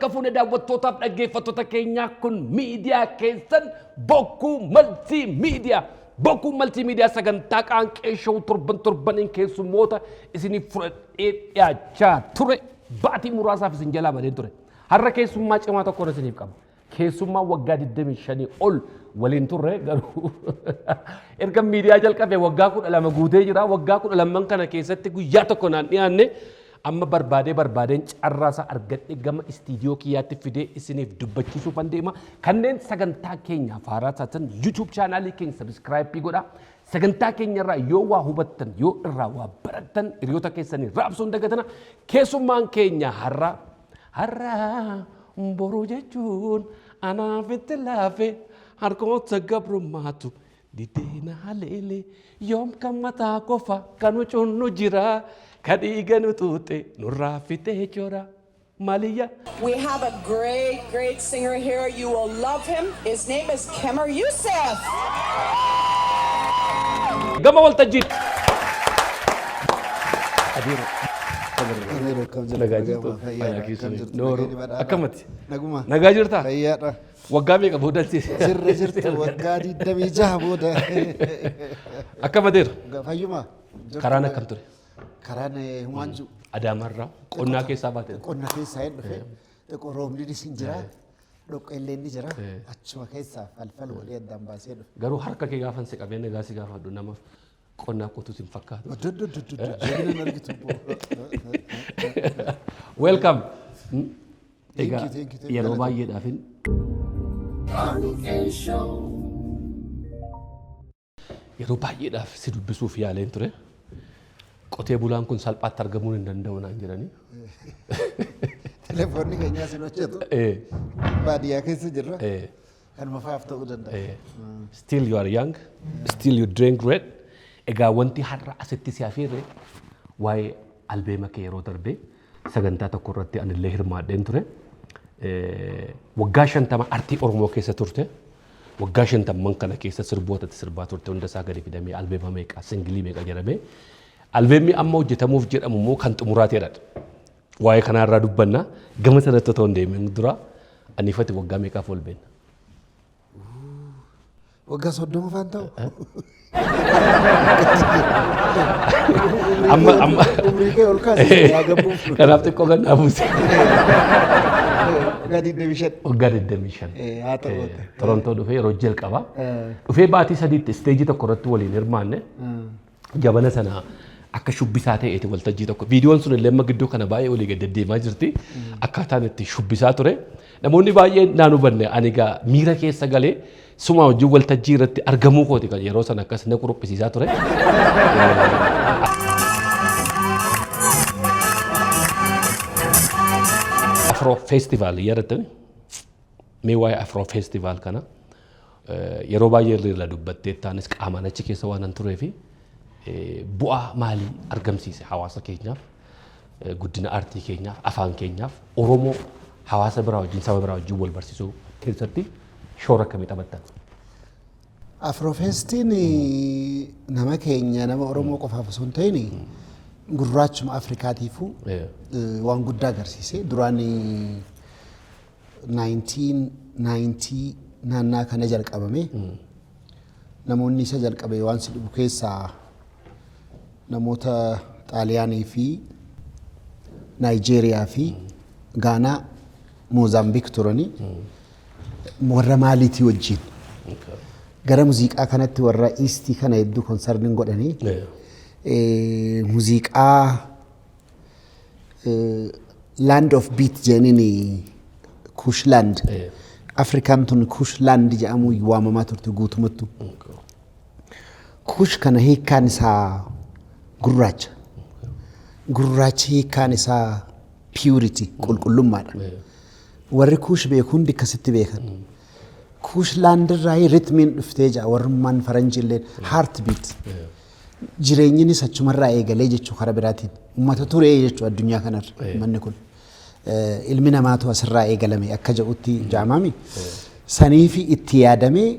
harka fuune daawwattootaaf dhaggeeffattoota keenyaa kun miidiyaa keessan bokkuu maltiimiidiyaa. Bokkuu maltiimiidiyaa sagantaa qaanqee showuu torbaniin keessummoota isiniif fudhadhee dhiyaachaa ture. Baatii muraasaaf isin jalaa badee ture. Har'a keessummaa cimaa tokko isiniif qaba. Keessummaa waggaa 25 ol waliin turre garuu erga miidiyaa jalqabee waggaa 12 guutee jira. Waggaa 12 kana keessatti guyyaa tokko naan dhiyaanne amma barbaadeen carraasaa argadhe gama istiidiyoo kiyyaatti fidee isiniif dubbachiisuuf deema. Kanneen sagantaa keenya faaraa taatan YouTube chaanaalii keenya subscribe godhaa. Sagantaa keenyarraa yoo waa hubattan yoo irraa waa barattan hiriyoota keessanii raabsuun dagatana. Keessummaan keenya har'a boruu jechuun anaaf itti laafe harkoota gabrummaatu dideena haleele yoom kan mataa qofa kan hucunnu jira. We have a great singer here. You will love him. His name is Kemer Youssef. Gama waltajjid. Akkamatti. Nagaa jirtaa? Waggaa meeqa boodatti? Sirri jirtu waggaa 26 booda. Akkamateera? Fayyuma. Karaan akkam ture? Karaan Humanju. Adaamarraa qonnaa keessaa baatee. Qonna keessaa hin dhufe. Roobni ni jira. Dhoqqeelleen ni jira. Achuma keessaa falfal walii addaan baasee dhufe. Garuu harka kee gaafan si qabeen egaa si gaafadhu namaaf qonnaa qotuus hin fakkaatu. Jabina argitu. Welcome. Egaa yeroo baay'eedhaafin. Yeroo baay'eedhaaf si dubbisuuf yaaleen ture. Qotee bulaan kun salphaatti argamuun hin danda'u naan jedhanii. Telefoonni keenyaa sin hojjetu. Baadiyyaa keessa jirra. Kanuma fa'aaf ta'uu danda'a. Still you are young. Still you doing great. Egaa wanti har'a asitti si hafeerre waa'ee albeema kee yeroo darbee sagantaa tokko irratti anillee hirmaadheen ture. Waggaa 50 artii Oromoo keessa turte. Waggaa 50 kana keessa sirbootatti sirbaa turte hunda isaa gadi fidamee albeema meeqa singilii meeqa jedhamee. Albeemni amma hojjetamuuf jedhamu immoo kan xumuraateedha. Waa'ee kanarraa dubbanna gama sanatti otoo hin deemin dura aniifati waggaa meeqaaf ol beenna? Waggaa 30 faan ta'u. Amma umrii kee ol kaasee yaa gabbuuf. Kanaaf xiqqoo gannaa buuse. Waggaa 25. Waggaa 25. Haa ta'u. Torontoo dhufee yeroo jalqabaa. Dhufee baatii sadiitti isteejii tokko irratti waliin hirmaanne. Jabana sana akka shubbisaa ta'eeti waltajjii tokko. Viidiyoon sun illee amma gidduu kana baay'ee olii gad deemaa jirti. Akkaataan itti shubbisaa ture. Namoonni baay'een naan hubanne ani egaa miira keessa galee suma wajjin waltajjii irratti argamuu kooti kan yeroo sana akkas na quruphisiisaa ture. Afro Festival yaadattani? Mee waa'ee Afro Festival kana yeroo baay'ee irra dubbattee taanis qaamaan achi keessa waan an tureefi bu'aa maalii argamsiise hawaasa keenyaaf guddina aartii keenyaaf afaan keenyaaf Oromoo hawaasa biraa wajjin saba biraa wajjin wal barsiisuu keessatti shoora akkamii taphattan? Afroofestiin nama keenya nama Oromoo qofaaf osoo hin ta'in gurraachuma Afrikaatiifuu waan guddaa agarsiise. Duraan 1990 naannaa kana jalqabame namoonni isa jalqabe waan si dhibu keessaa namoota Xaaliyaanii fi Naayijeeriyaa fi Gaanaa Moozaambiik turanii warra maaliitii wajjin gara muuziqaa kanatti warra Eastii kana hedduu konsarniin godhanii muuziqaa Land of Beat jedhaniin Kushland Afrikaan tun Kushland jedhamu waamamaa turte guutumattu. Kush kana hiikkaan isaa gurraacha. Gurraachi hiikkaan isaa purity qulqullummaadha. Warri Kush beeku hundi akkasitti beekan. Kushland irraa ritmiin dhuftee jira warrummaan faranjillee heartbeat. Jireenyinis achumarraa eegalee jechuu karaa biraatiin. Uummata turee jechuu addunyaa kanarra manni kun. Ilmi namaatu asirraa eegalame akka jedhutti jaamami. Saniifi itti yaadamee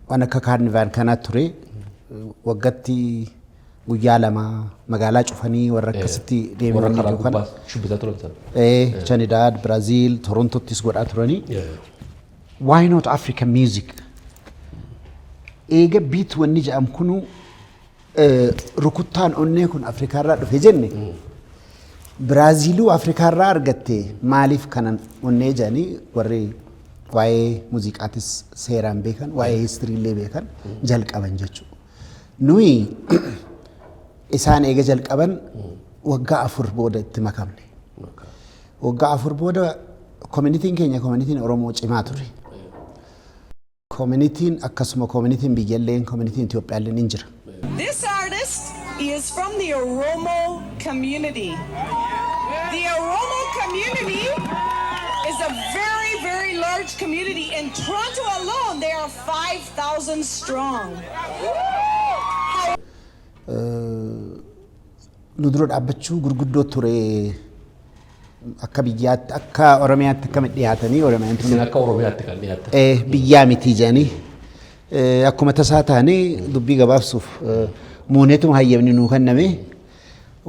waan akka kaarnivaan kanaa ture waggaatti guyyaa lama magaalaa cufanii warra akkasitti deemanii jiru kana. Shubbisaa turan sana. Trinidad, Brazil, Torontottis godhaa turanii. Why not African music? Eega beat wanni jedhamu kunu rukuttaan onnee kun Afrikaarraa dhufe jenne. Biraaziluu Afrikaarraa argatte maaliif kanan onnee jedhanii warri waa'ee muuziqaatis seeraan beekan, waa'ee histiriillee beekan jalqaban jechuudha. Nuyi isaan eega jalqaban waggaa 4 booda itti makamne. Waggaa 4 booda communitiin keenya communitiin Oromoo cimaa ture. Communitiin akkasuma communitiin biyyalleen communitiin Itoophiyaalleen hin jira. This artist is from the Oromo community. The Oromo community is a very, very large community. In Toronto alone, they are 5,000 strong. Nu dura dhaabbachuu gurguddoo ture akka biyyaatti akka Oromiyaatti akkam dhiyaatanii Oromiyaan Isin akka Oromiyaatti kan dhiyaatan. biyyaa miti jedhanii akkuma tasaa taanee dubbii gabaabsuuf muuneetuma hayyamni nuu kenname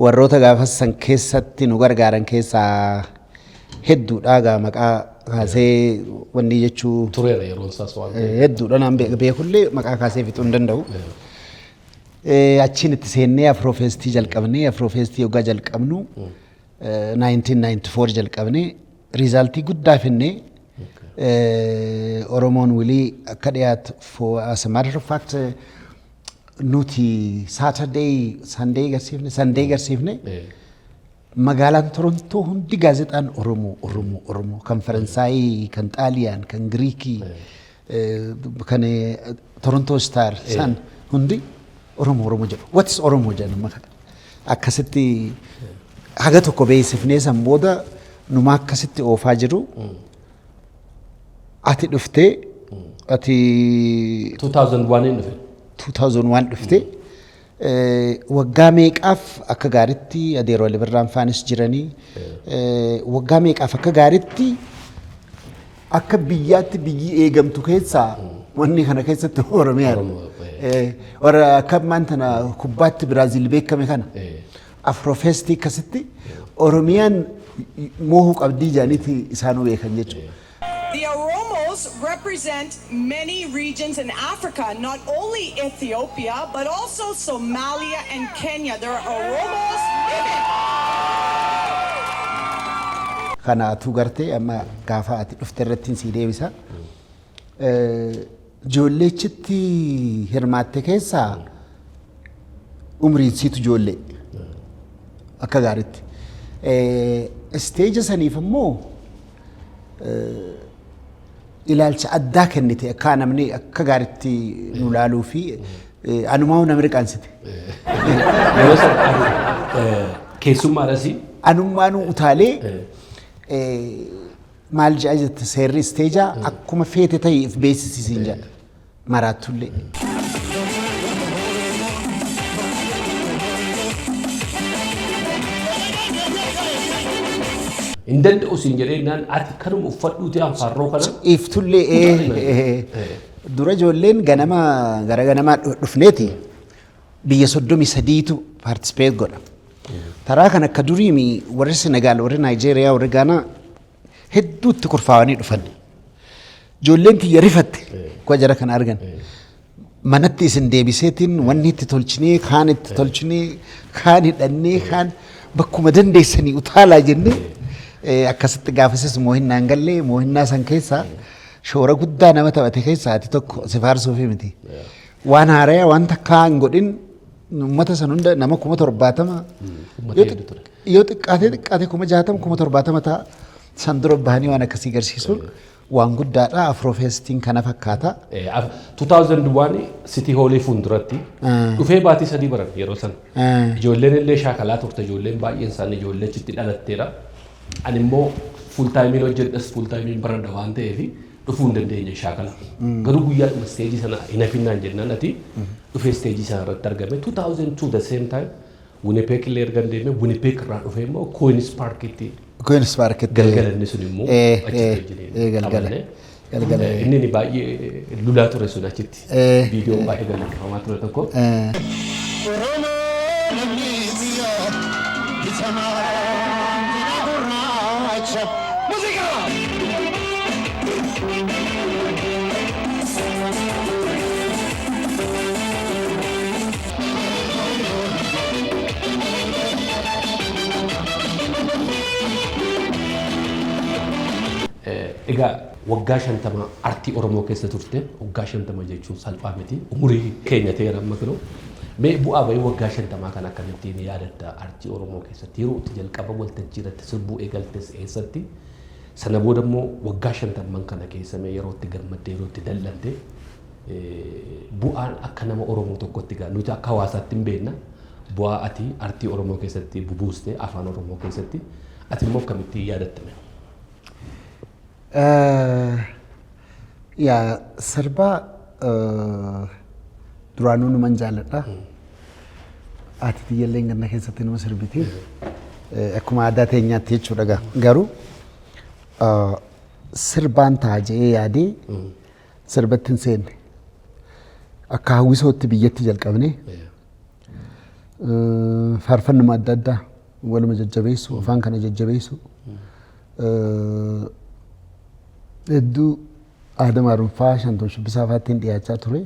warroota gaafas san keessatti nu gargaaran keessaa hedduudha gaa maqaa kaasee wanni jechuu Tureera yeroo isaas waan hedduudha naan beekullee maqaa kaasee fixuu hin danda'u. Achiin itti seennee Afroofeestii jalqabnee Afroofeestii yoggaa jalqabnu 1994 jalqabnee riizaaltii guddaa finnee Oromoon wilii akka dhiyaatu as a matter of fact nuti Sunday garsiifne magaalaan Torontoo hundi gaazexaan Oromoo kan Faransaayii kan Xaaliyaan kan Giriikii kan Torontoo Star san hundi Oromoo jedhu. What is Oromoo jedhama? Akkasitti haga tokko beeksifnee san booda numa akkasitti oofaa jiru. Ati dhuftee ati 2001 dhufe. 2001 dhuftee waggaa meeqaaf akka gaaritti adeeroo Libirraan faanis jiranii waggaa meeqaaf akka gaaritti akka biyyaatti biyyi eegamtu keessaa wanni kana keessatti Oromiyaa. Ora akka maantana kubbaatti Biraazil beekame kana Afroofeestii akkasitti Oromiyaan moohuu qabdii jaaniiti isaanuu beekan jechuudha. The Oromos represent many regions in Africa, not only Ethiopia, but also Somalia and Kenya. There are Oromos in it. Kana atu gartee amma gaafa ati dhufte irratti si deebisa. Ijoolleechitti hirmaatte keessaa umriin siitu ijoollee akka gaaritti. Isteeja saniif immoo ilaalcha addaa kennite akka namni akka gaaritti nu laaluu fi anumaa namni riqaansite. Yeroo sana keessummaadhas Anummaan utaalee maal jedha jette seerri isteejaa akkuma feete ta'eef beeksisiin jedha maraatullee. hin danda'u siin jedheenyaan ati kanuma uffadhuuti anfaarroo kana. Iftullee dura ijoolleen ganama gara ganamaa dhufneeti biyya 33tu paartisipeet godha. Taraa kan akka duriimi warri Senegaal, warri Naayijeeriyaa, warri Gaanaa hedduutti kurfaawanii dhufan. Ijoolleen tiyya rifatte kuwa jara kana argan. Manatti isin deebiseetiin wanni itti tolchinee, kaan itti tolchinee, kaan hidhannee, kaan bakkuma dandeessanii utaalaa jennee akkasitti gaafasis moohinnaan gallee moohinnaa san keessaa shoora guddaa nama taphate keessaa ati tokko si faarsuufi miti. Waan haaraya waan takkaa hin godhin uummata san hunda nama 70,000 yoo xiqqaatee 60,000 70,000 ta'a san dura bahanii waan akkasii garsiisuun waan guddaadha. Afroofeestiin kana fakkaata. 2001 City Hall fuulduratti dhufee baatii 3 baran yeroo san ijoolleen illee shaakalaa turte ijoolleen baay'een isaanii ijoollee achitti dhalatteera. Ani immoo full time hojjedhas full time baradha waan ta'eef dhufuu hin dandeenye shaakala. Garuu guyyaa dhuma isteejii sana hin hafinnaan jennaan ati dhufee isteejii sana irratti argame 2002 the same time Winnipeg illee ergan deeme Winnipeg irraa dhufee immoo Queen's Parkitti. Queen's Parkitti galgala inni sun immoo achitti galgala inni ni baay'ee lulaa ture sun achitti viidiyoo baay'ee galateeffamaa ture tokko. Egaa waggaa 50 artii Oromoo keessa turte waggaa 50 jechuun salphaa miti umurii keenya ta'eera amma kunoo mee bu'aa bahii waggaa 50 kan akkamittiin yaadatta artii Oromoo keessatti yeroo itti jalqaba waltajjii irratti sirbuu eegaltes eessatti sana booda immoo waggaa 50 kana keessa mee yeroo itti gammaddee yeroo itti dallante bu'aan akka nama Oromoo tokkotti gaa nuti akka hawaasaatti hin beekna bu'aa ati artii Oromoo keessatti bubuuste afaan Oromoo keessatti ati immoo akkamittiin yaadattame? yaa sirba duraanuu numan jaalladha. Ati tiyyallee ganna keessatti nama sirbiti. Akkuma aadaa teenyaatti jechuudha garuu sirbaan ta'a jedhee yaadee sirbatti hin seenne. Akka hawwisootti biyyatti jalqabne faarfannuma adda addaa waluma jajjabeessu afaan kana jajjabeessu hedduu Adam Arunfaa Shantoon Shubbisaa fa'aatiin dhiyaachaa ture.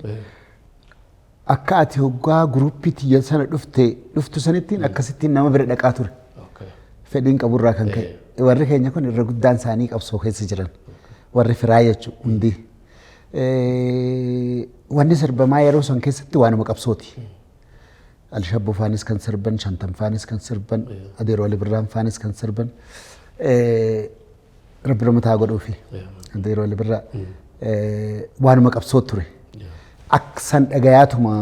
Akka ati hoggaa guruppii tiyya sana dhuftu sanittiin akkasittiin nama bira dhaqaa ture. Fedhiin qaburraa kan ka'e. Warri keenya kun irra guddaan isaanii qabsoo keessa jiran. Warri firaa jechuudha hundi. Wanni sirbamaa yeroo san keessatti waanuma qabsooti. Alshabboo faanis kan sirban, Shantan faanis kan sirban, Adeeroo Libirraan faanis kan sirban. Rabbi ramataa godhuufi. Adeeroo Libirraa waanuma qabsoo ture. Aksan dhagayaatuma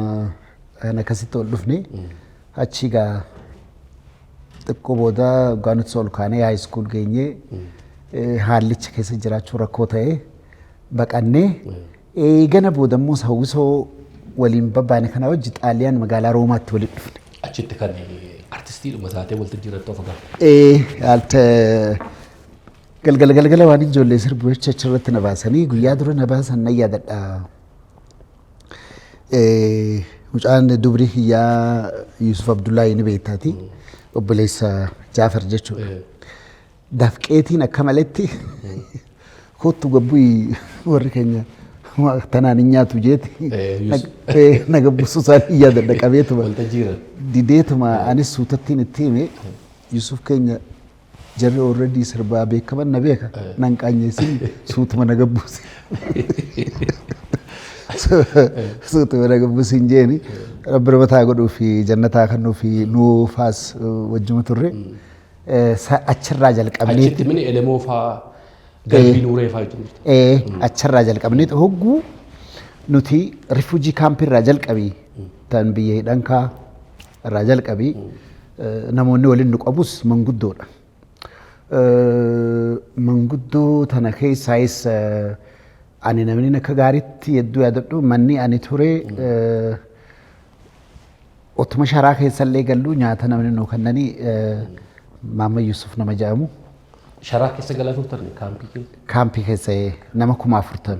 kan akkasitti ol dhufne achi gaa xiqqoo booda gaanutsa ol kaanee high school geenyee haallicha keessa jiraachuu rakkoo ta'ee baqannee eegana booda immoo hawwisoo waliin babbaane kana wajji Xaaliyaan magaalaa Roomaatti walitti dhufne. Achitti kan artistiidhuma taatee waltajjii irratti of agarra. Galgala waan ijoollee sirbu jecha achirratti na baasanii guyyaa dura na baasan nan yaadadha. Mucaan dubrii hiyyaa Yusuf Abdullaahi ni beektaati. Obboleessa Jaafar jechuudha. Dafqeetiin akka maletti kottu gabbii warri keenya tanaan hin nyaatu jeeti. Na gabbisuu isaanii yaadadha qabeetuma. Dideetuma anis suutattiin itti hime Yusuf keenya jarri already sirbaa beekaman na beeka nan qaanyeessin suutuma na gabbuuse. Suutuma na gabbuusin jeeni rabbi ramataa godhuu fi jannataa kannuu fi nuufaas wajjuma turre achirraa jalqabnee. Achitti mini elemoo faa galbii nuuree faa jechuudha. Achirraa jalqabnee hogguu nuti rifuujii kaampirraa jalqabii tan biyya hidhankaa irraa jalqabii namoonni waliin nu qabus manguddoodha. Manguddoo tana keessaayis ani namni akka gaariitti hedduu yaadadhu manni ani ture otuma sharaa keessallee gallu nyaata namni nuu kannanii Maamma Yusuf nama jedhamu. Sharaa keessa galaa turtan kaampii keessa? Kaampii keessa nama 40,000.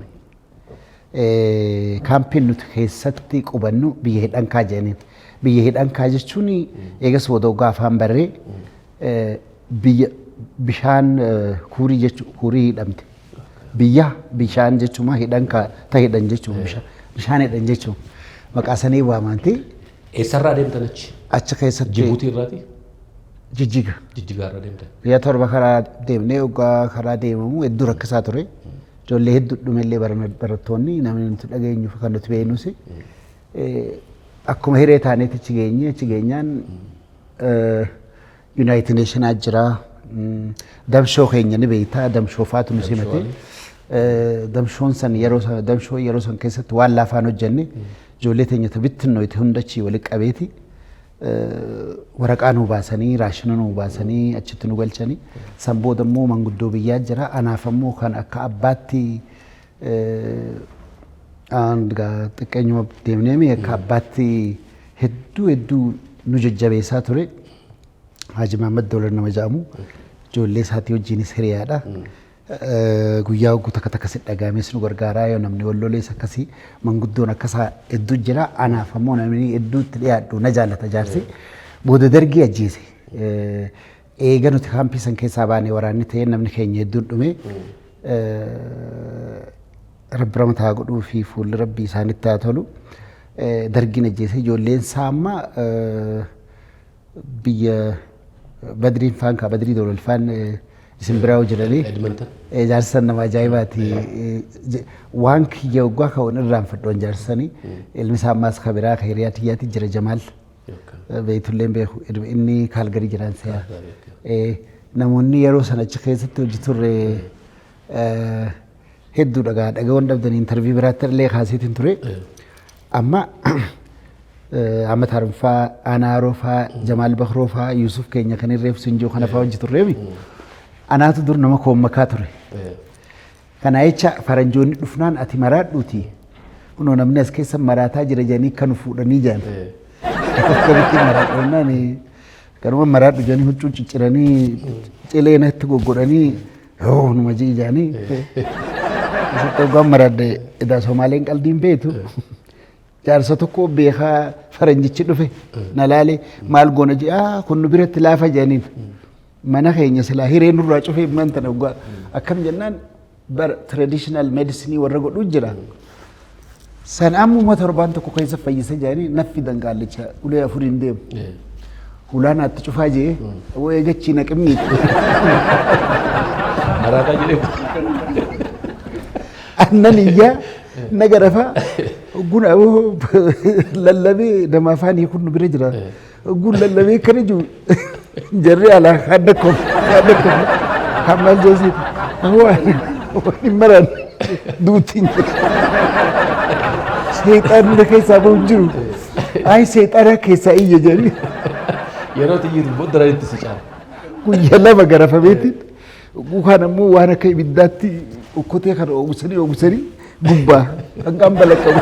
Kaampiin nuti keessatti qubannu biyya hidhankaa jedhaniin. Biyya hidhankaa jechuun eegas wodoggaa afaan barree biyya bishaan kuurii jechuun kuurii hidhamte. Biyya bishaan jechuun hidhankaa ta hidhan jechuun bishaan hidhan jechuun maqaa sanii waamanti. Eessarraa deemtan achi? Achi keessatti. Jibuutii irraati? Jijjiga. Jijjigaa irra deemtan? Biyya torba karaa deemnee waggaa karaa deemamu hedduu rakkisaa ture. Ijoollee hedduu dhumellee barattoonni namni nuti dhageenyu kan nuti beeknus akkuma hiree taaneeti achi geenyaan United Nations jira. Damshoo keenya ni beektaa damshoo faatu nu simate. Damshoon san yeroo san keessatti waan laafaan hojjenne ijoollee teenya bittinnoo itti hundachii walitti qabeeti. Waraqaa nu baasanii raashina nu baasanii achitti nu galchanii san booda immoo manguddoo biyyaa jira anaaf ammoo kan akka abbaatti xiqqeenyuma deemnee akka abbaatti hedduu nu jajjabeessaa ture. Haji Mahammad Dawlar nama jedhamu ijoollee isaatii wajjinis hiriyaadha. Guyyaa hogguu takka si dhagaames nu gargaaraa yoo namni wallolees akkasii manguddoon akkasaa hedduu jira anaaf ammoo namni hedduutti dhiyaadhu na jaallata jaarsi booda dargii ajjeese. Eega nuti kaampii san keessaa baanee waraanni ta'ee namni keenya hedduun dhume rabbi ramataa godhuu fi fuulli rabbii isaanitti haa tolu. Dargiin ajjeese ijoolleen isaa amma biyya Badriin faan kaa Badrii Doolol faan isin biraa jiranii jaarsan nama ajaa'ibaati. Waan kiyya waggaa ka'uun irraanfadhoon jaarsanii ilmi isaa ammaas kabiraa ka hiriyaa tiyyaatti jira Jamaal. Beeytulleen beeku inni Kaalgarii jiran se'a. Namoonni yeroo sana achi keessatti hojii turre hedduu dhagaawwan dhabdanii intarvii biraatti illee kaasiitiin ture. Amma Ahmad Harunfaa, Anaarofaa, Jamaal Bakroofaa, Yusuf keenya kan irreefsu injoo kana fa'aa hojii turreemi. Anaatu dur nama koommakaa ture. Kana jecha faranjoonni dhufnaan ati maraadhuuti. Kunoo namni as keessa maraataa jira jedhanii kan fuudhanii jaan. Akkamitti maraadhannaan kanuma maraadhu jedhanii huccuu cicciranii cilee natti goggodhanii yoo numa jijaanii. Asitti hoggaan maraadde edaa Somaaleen qalbiin beetu. Jaarsa tokko beekaa faranjichi dhufe na laale maal goona jedhaa kun nu biratti laafa jedhaniin. Mana keenya silaa hiree nurraa cufee manta na hoggaa akkam jennaan bar traditional medicine warra godhu jira. San ammuma torbaan tokko keessa fayyisa jedhanii naffi dangaallicha ulee afuriin deemu. Ulaan atti cufaa jee wayii gachii naqimni. Maraataa jedhee. Annan iyyaa nagarafaa guna lallabee nama afaan kun nu bira jira. Gun lallabee kana jiru jarri alaa hadda kof hammal jeesiit. Waan maran duutiin seexaan keessaa bahu jiru. Ay seexaana keessaa iyya jedhanii. Yeroo xiyyiitu booddara itti si caala. Guyyaa lama garafameetiin kaan ammoo waan akka ibiddaatti okkotee kana oogusanii gubbaa hanqaan balaqqabu.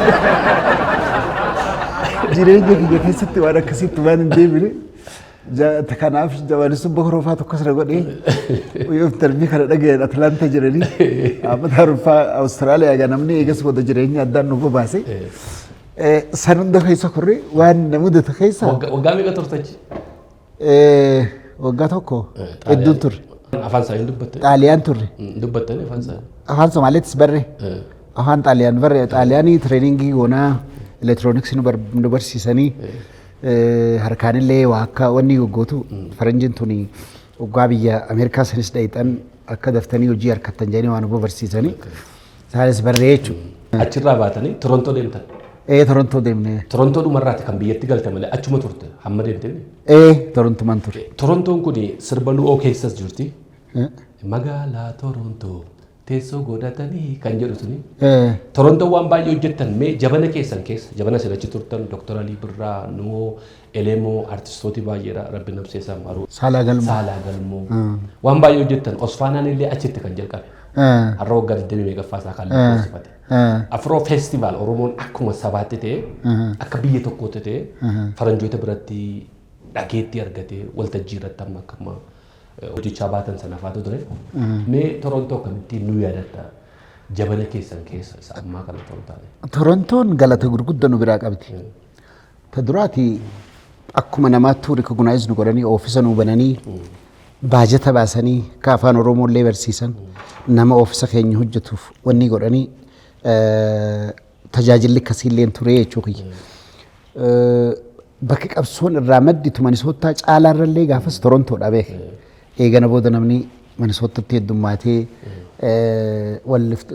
Jireenya kiyya keessatti waan akkasitti waan hin deebine kanaaf jawaanisuu Bakroofaa tokkos na godhee yoo darbii kana dhaga'an Atlaanta jiranii Ahmad Harunfaa Awustiraaliyaa gaa namni eegas wada jireenya addaan nu baase. San hunda keessa korree waan na mudate keessa. Waggaa meeqa turtachi? Waggaa tokko hedduun turre. Afaan isaanii dubbatte? Xaaliyaan turre. Dubbattanii afaan isaanii? Afaan Somaaleettis barre. Afaan Xaaliyaan barre. Xaaliyaanii tireeningii goonaa elektirooniksii nu barsiisanii harkaanillee waa akka wanni goggootu faranjiin tuni waggaa biyya Ameerikaa sanis dhayitan akka daftanii hojii harkattan jedhanii waan nu barsiisanii isaanis barree jechuudha. Achirraa baatanii Torontoo deemtan? Torontoo deemne. Torontoo dhumarraati kan biyyatti galte malee achuma turte hamma deemtee? Torontumaan ture. Torontoon kun sirba lu'oo keessas jirti. Magaalaa Torontoo teessoo godhatanii kan jedhu suni. Torontoo waan baay'ee hojjettan mee jabana keessan keessa jabana silachi turtan Dr. Alii Birraa Numoo Elemoo artistooti baay'eedha rabbi nabseessaa maruu. Saalaa Galmoo. Saalaa Galmoo. Waan baay'ee hojjettan Osfaanaan illee achitti kan jalqabe. Har'a waggaa 20 meeqaffaasaa kan lakkoofsifate. Afroo feestivaal Oromoon akkuma sabaatti ta'e akka biyya tokkootti ta'e faranjoota biratti dhageetti argatee waltajjii irratti amma akkuma hojjechaa baatan sana faatu ture. Mee Torontoo kamitti nu yaadatta jabana keessan keessa isa ammaa kana ta'uu taane? Torontoon galata gurguddaa nu biraa qabdi. Ta duraati akkuma namaatti rikognaayis nu godhanii oofisa nu bananii baajata baasanii ka afaan Oromoo illee barsiisan nama oofisa keenya hojjetuuf wanni godhanii tajaajilli akkasiillee ture jechuudha. Bakki qabsoon irraa madditu Manisoottaa caalaarrallee gaafas Torontoodha beeka. Eegana booda namni Manisoottatti heddummaatee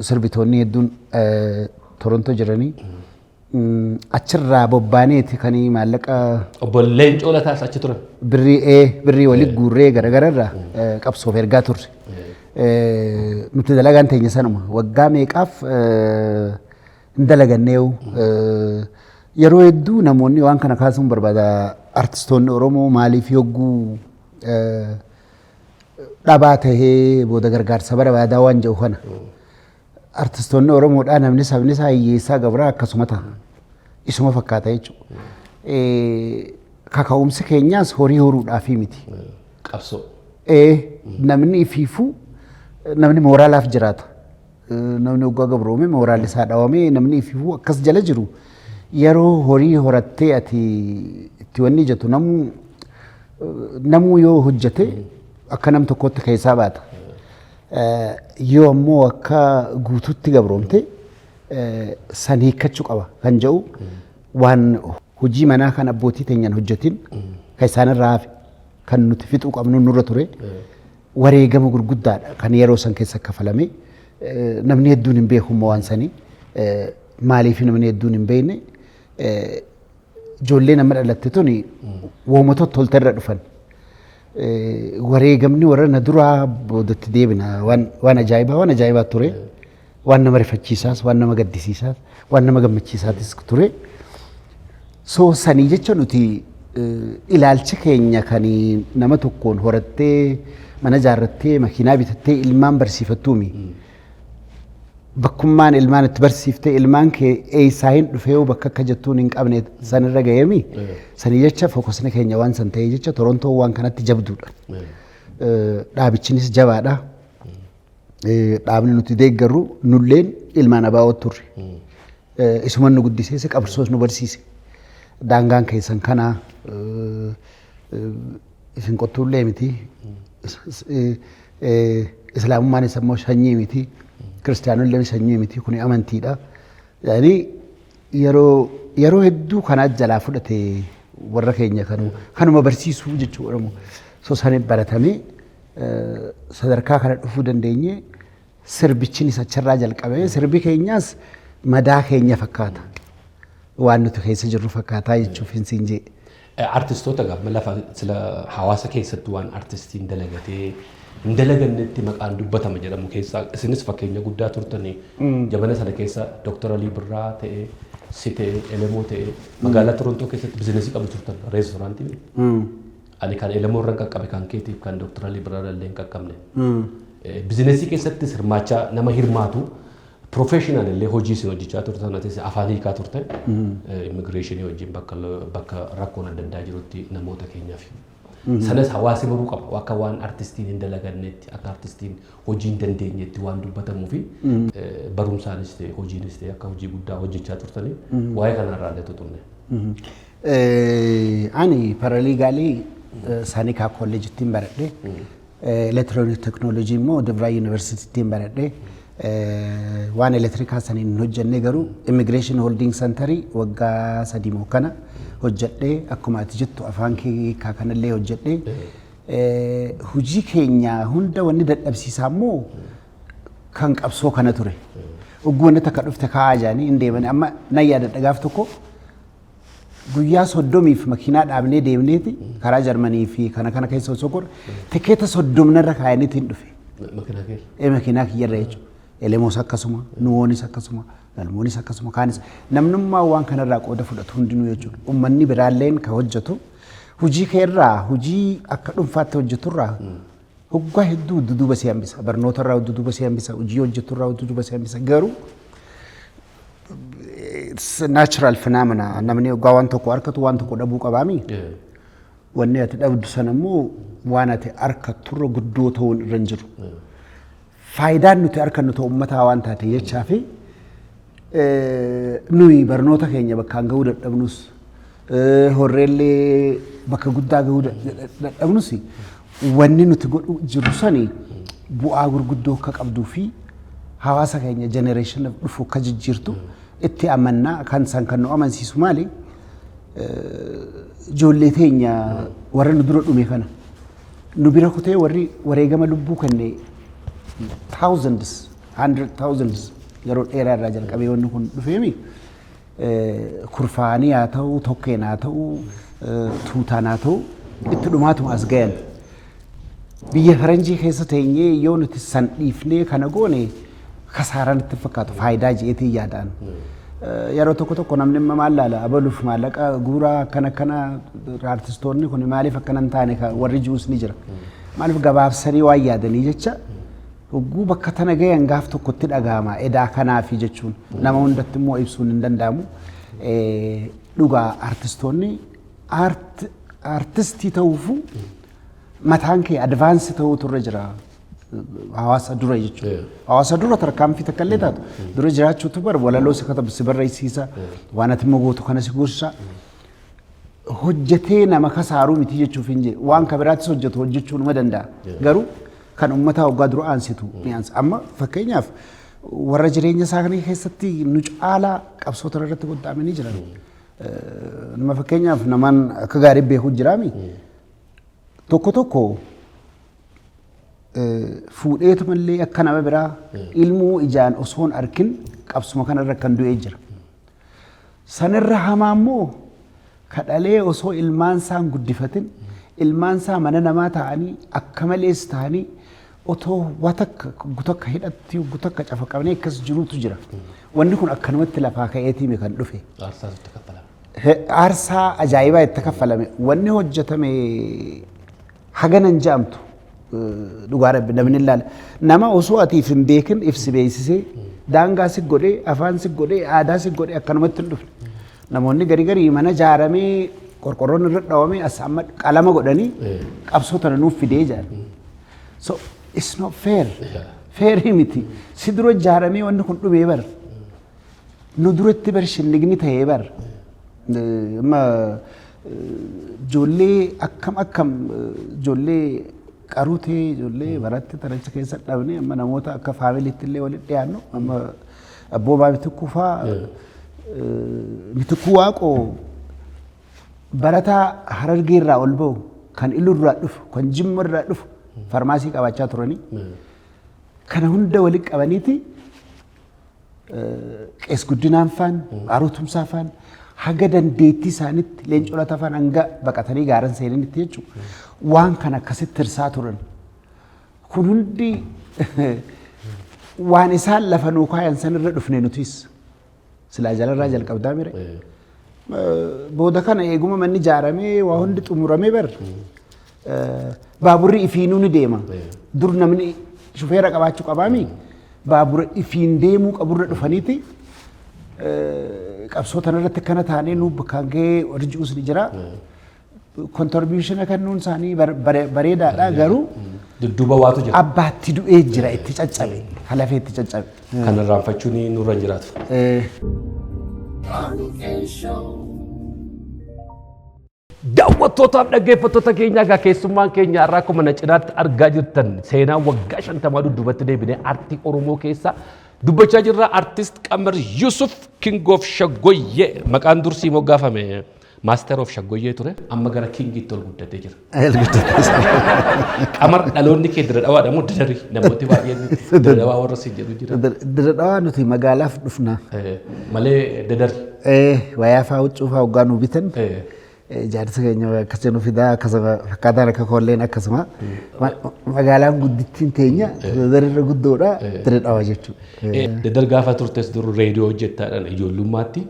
sirbitoonni hedduun Torontoo jiranii achirraa bobbaaneeti kan maallaqa obboleen coolataas achi turan birrii walitti guurree garagararraa qabsoof ergaa turre. Nuti dalagaan teenya sanuma waggaa meeqaaf hin dalaganneewu yeroo hedduu namoonni waan kana kaasuun barbaada artistoonni Oromoo maaliif yogguu dhabaa tahee booda gargaarsa barbaadaa waan jedhu kana artistoonni Oromoodhaa namni sabni isaa hiyyeessaa gabraa akkasuma ta'a isuma fakkaata jechuudha. Kaka'umsi keenyaas horii horuudhaafii miti. Qabsoo. Namni ifiifuu namni mooraalaaf jiraata. Namni waggaa gabroome mooraal isaa dhawame namni ifiifuu akkas jala jiru yeroo horii horattee ati itti wanni jettu namu namuu yoo hojjete akka nam tokkotti keessaa baata. Yoo ammoo akka guututti gabroomte san hiikkachuu qaba kan jedhu waan hojii manaa kan abbootii teenyaan hojjetin kan isaanirraa hafe kan nuti fixuu qabnu nurra ture wareegama gurguddaadha kan yeroo san keessa kafalame namni hedduun hin beekumma waan sanii maaliif namni hedduun hin beekne ijoollee nama dhalatte tuni woomota tolterra dhufan wareegamni warra na duraa boodatti deebina waan ajaa'ibaa ture waan nama rifachiisaas waan nama gaddisiisaas waan nama gammachiisaatis ture so sanii jecha nuti ilaalcha keenya kan nama tokkoon horattee mana ijaarrattee makiinaa bitattee ilmaan barsiifattuumi bakkummaan ilmaan itti barsiiftee ilmaan kee eessaa hin dhufee bakka akka jettuun hin qabne sanirra ga'eemi sanii jecha fookasni keenya waan san ta'ee jecha Torontoo waan kanatti jabduudha. Dhaabichinis jabaadha. Dhaabni nuti deeggarru nulleen ilmaan abaa'oo turre. Isuman nu guddisee qabsoos nu barsiise. Daangaan keessan kana isin qottuullee miti. Islaamummaan isa immoo sanyii miti. Kiristaanolleen sanyii miti kun amantiidha. Yaani yeroo hedduu kanaa jalaa fudhate warra keenya kanuma barsiisuu jechuudha. So san baratamee sadarkaa kana dhufuu dandeenye sirbichinis achirraa jalqabee sirbi keenyaas madaa keenya fakkaata. Waan nuti keessa jirru fakkaataa jechuuf hin siin jee. Artistoota gaafa lafa sila hawaasa keessatti waan artistiin dalagatee hin dalagannetti maqaan dubbatama jedhamu keessaa isinis fakkeenya guddaa turtanii jabana sana keessa Dr. Ali Birraa ta'ee si ta'ee Elemoo ta'ee magaalaa Torontoo keessatti bizinesii qabu turtan reestooraantii. Ani kan Elemoo irraan qaqqabe kan keetiif kan Dr. Ali Birraa illee hin qaqqabne. Bizinesii keessatti hirmaachaa nama hirmaatu professional illee hojii isin hojjechaa turtan atis afaan hiikaa turtan immigireeshinii wajjin bakka rakkoon adda addaa jirutti namoota keenyaaf. Sanas hawaasi baruu qaba akka waan artistiin hin dalagannetti akka artistiin hojii hin dandeenyetti waan dubbatamuu fi barumsaanis ta'e hojiinis ta'e akka hojii guddaa hojjechaa turtanii waa'ee kanarraa illee tutunne. Ani paraliigaalii Saanikaa kolleejittiin baradhe elektiroonik teknoolojii immoo Dibraa yuunivarsiitiittiin baradhe waan elektirikaa saniin hojjenne garuu immigreeshin holding sentarii waggaa 3 moo kana hojjedhee akkuma ati jettu afaan kee kanallee hojjedhee hojii keenya hunda wanni dadhabsiisaa immoo kan qabsoo kana ture. Ugguun takka dhufte kaa'aa jaanii hin deemani amma nan yaadadha gaaf tokko guyyaa 30 makiinaa dhaabnee deemneeti karaa Jarmanii fi kana keessa osoo godhe tikeeta 30 irra kaayaniitti hin dhufe. Makiinaa kiyyarra jechuudha. Elemoos akkasuma, Nuwoonis akkasuma, Galmoonis akkasuma, kaanis namnummaa waan kanarraa qooda fudhatu hundinuu jechuudha. Uummanni biraalleen kan hojjetu hojii keerraa hojii akka dhuunfaatti hojjeturraa hoggaa hedduu duduuba si hambisa. Barnootarraa duduuba si hambisa, hojii hojjeturraa duduuba si hambisa. Garuu natural phenomena namni hoggaa waan tokko harkatu waan tokko dhabuu qabaami. Wanni ati dhabdu sana immoo waan ati harkatturra guddoo ta'uun irra hin jiru. Faayidaan nuti harkannu ta'u uummataa waan taate jechaa fi nuyi barnoota keenya bakkaan gahuu dadhabnus horreellee bakka guddaa gahuu dadhabnus wanni nuti godhu jiru sani bu'aa gurguddoo akka qabduu fi hawaasa keenya jenereeshinii dhufu akka jijjiirtu itti amannaa kan san kan nu amansiisu maali ijoollee teenya warra nu dura dhume kana nu bira kutee warri wareegama lubbuu kenne thousands, 100,000s yeroo dheeraa irraa jalqabee wanni kun dhufeemi kurfaanii haa ta'u tokkeen haa ta'u tuutaan haa ta'u itti dhumaatuma as gayan biyya faranjii keessa teenyee yoo nuti san dhiifnee kana goone kasaaraan itti fakkaatu faayidaa jeetii yaadaan yeroo tokko namni maal laala abaluuf maallaqa guuraa akkana artistoonni kun maaliif akkana hin taane warri juus ni jira maaliif gabaabsanii waan yaadanii jecha Ugguu bakka tana gayan gaaf tokkotti dhagahama edaa kanaafi jechuun nama hundatti immoo ibsuun hin danda'amu. Dhugaa artistoonni artistii ta'uufu mataan kee advaansii ta'uutu irra jira hawaasa dura jechuudha. Hawaasa dura tarkaanfii takka illee taatu dura jiraachuutu bar walaloo si katabu si barreessiisa waan ati immoo gootu kana si gorsa. hojjetee nama kasaaruu miti jechuuf hin jiru. Waan kabiraattis hojjechuu numa danda'a. Garuu kan uummataa waggaa dura aansitu mi'aansa. Amma fakkeenyaaf warra jireenya isaa kana keessatti nu caalaa qabsoota irratti godhamanii jiran. Nama fakkeenyaaf namaan akka gaarii beeku jiraami. Tokko tokko fuudheetu mallee akka nama biraa ilmoo ijaan osoo hin arkin qabsuma kanarra kan du'ee jira. Sanirra hamaa immoo kadhalee osoo ilmaan isaan guddifatin ilmaan isaa mana namaa ta'anii akka malees ta'anii otoo gutakka hidhatti gutakka cafa qabnee akkas jiruutu jira. Wanni kun akkanumatti lafaa ka'eetiime kan dhufe. Aarsaa ajaa'ibaa itti kaffalame. Wanni hojjetame haganan ja'amtu dhugaa rabbi namni ilaala. Nama osoo atiif hin beekin ibsi beeksisee daangaa si godhee afaan si godhee aadaa si godhee akkanumatti hin dhufne. Namoonni garii mana jaaramee qorqorroon irra dhawamee as amma qalama godhanii qabsoota nuuf fidee jira. So it's not fair. Fair miti. Si dura jaaramee wanni kun dhumee bar. Nu duratti bar shinnigni ta'ee bar. Amma ijoollee akkam ijoollee qaruutee ijoollee baratti taracha keessa dhabnee amma namoota akka faamiliitti illee walitti dhiyaannu amma abboomaa bitikuu faa bitikuu waaqoo barataa harargee irraa ol ba'u kan ilurraa dhufu kan jimma irraa dhufu farmaasii qabaachaa turanii kana hunda walitti qabaniiti qees guddinaan faan aarotumsaa faan haga dandeettii isaaniitti leencolata faan hanga baqatanii gaaran seenanitti jechuudha. Waan kana akkasitti hirsaa turan. Kun hundi waan isaan lafa nuu kaayan sanirra dhufne nutis silaa jalarraa jalqabdaa mire. Booda kana eeguma manni ijaaramee waa hundi xumuramee bar. Baaburri ifiinuu ni deema. Dur namni shufeera qabaachuu qabaami. Baabura ifiin deemuu qaburra dhufaniiti. Qabsoota irratti kana taanee nu bakka ga'ee warri ji'us ni jira. Contribution kan nuun isaanii bareedaadha garuu dudduuba waatu jira. Abbaatti du'ee jira itti caccabe. Halafee itti caccabe. Kan irraanfachuun nurra hin jiraatu. Daawwattootaaf dhaggeeffattoota keenya egaa keessummaan keenya har'a akkuma na cinaatti argaa jirtan seenaa waggaa 50 dudduubatti deebinee aartii Oromoo keessaa dubbachaa jirra. Artist Qamar Yusuf King of Shaggoyyee maqaan dursii moggaafame Master of Shaggoyyee ture. Amma gara Kingitti ol guddatee jira. Qamar dhaloonni kee dira dhawaadha moo dadarii namooti baay'een dira dhawaa warra si jedhu jira. Dira dhawaa nuti magaalaaf dhufna. Malee dadari. Wayaa fa'aa huccuu fa'aa hoggaa nu bitan. Jaarsa keenya akkasii nu fidaa akkasuma fakkaataan akka koolleen akkasuma magaalaan guddittiin teenya dadarra guddoodha dira dhawaa jechuudha. Dadar gaafa turtes dur reediyoo hojjettaadhaan ijoollummaatti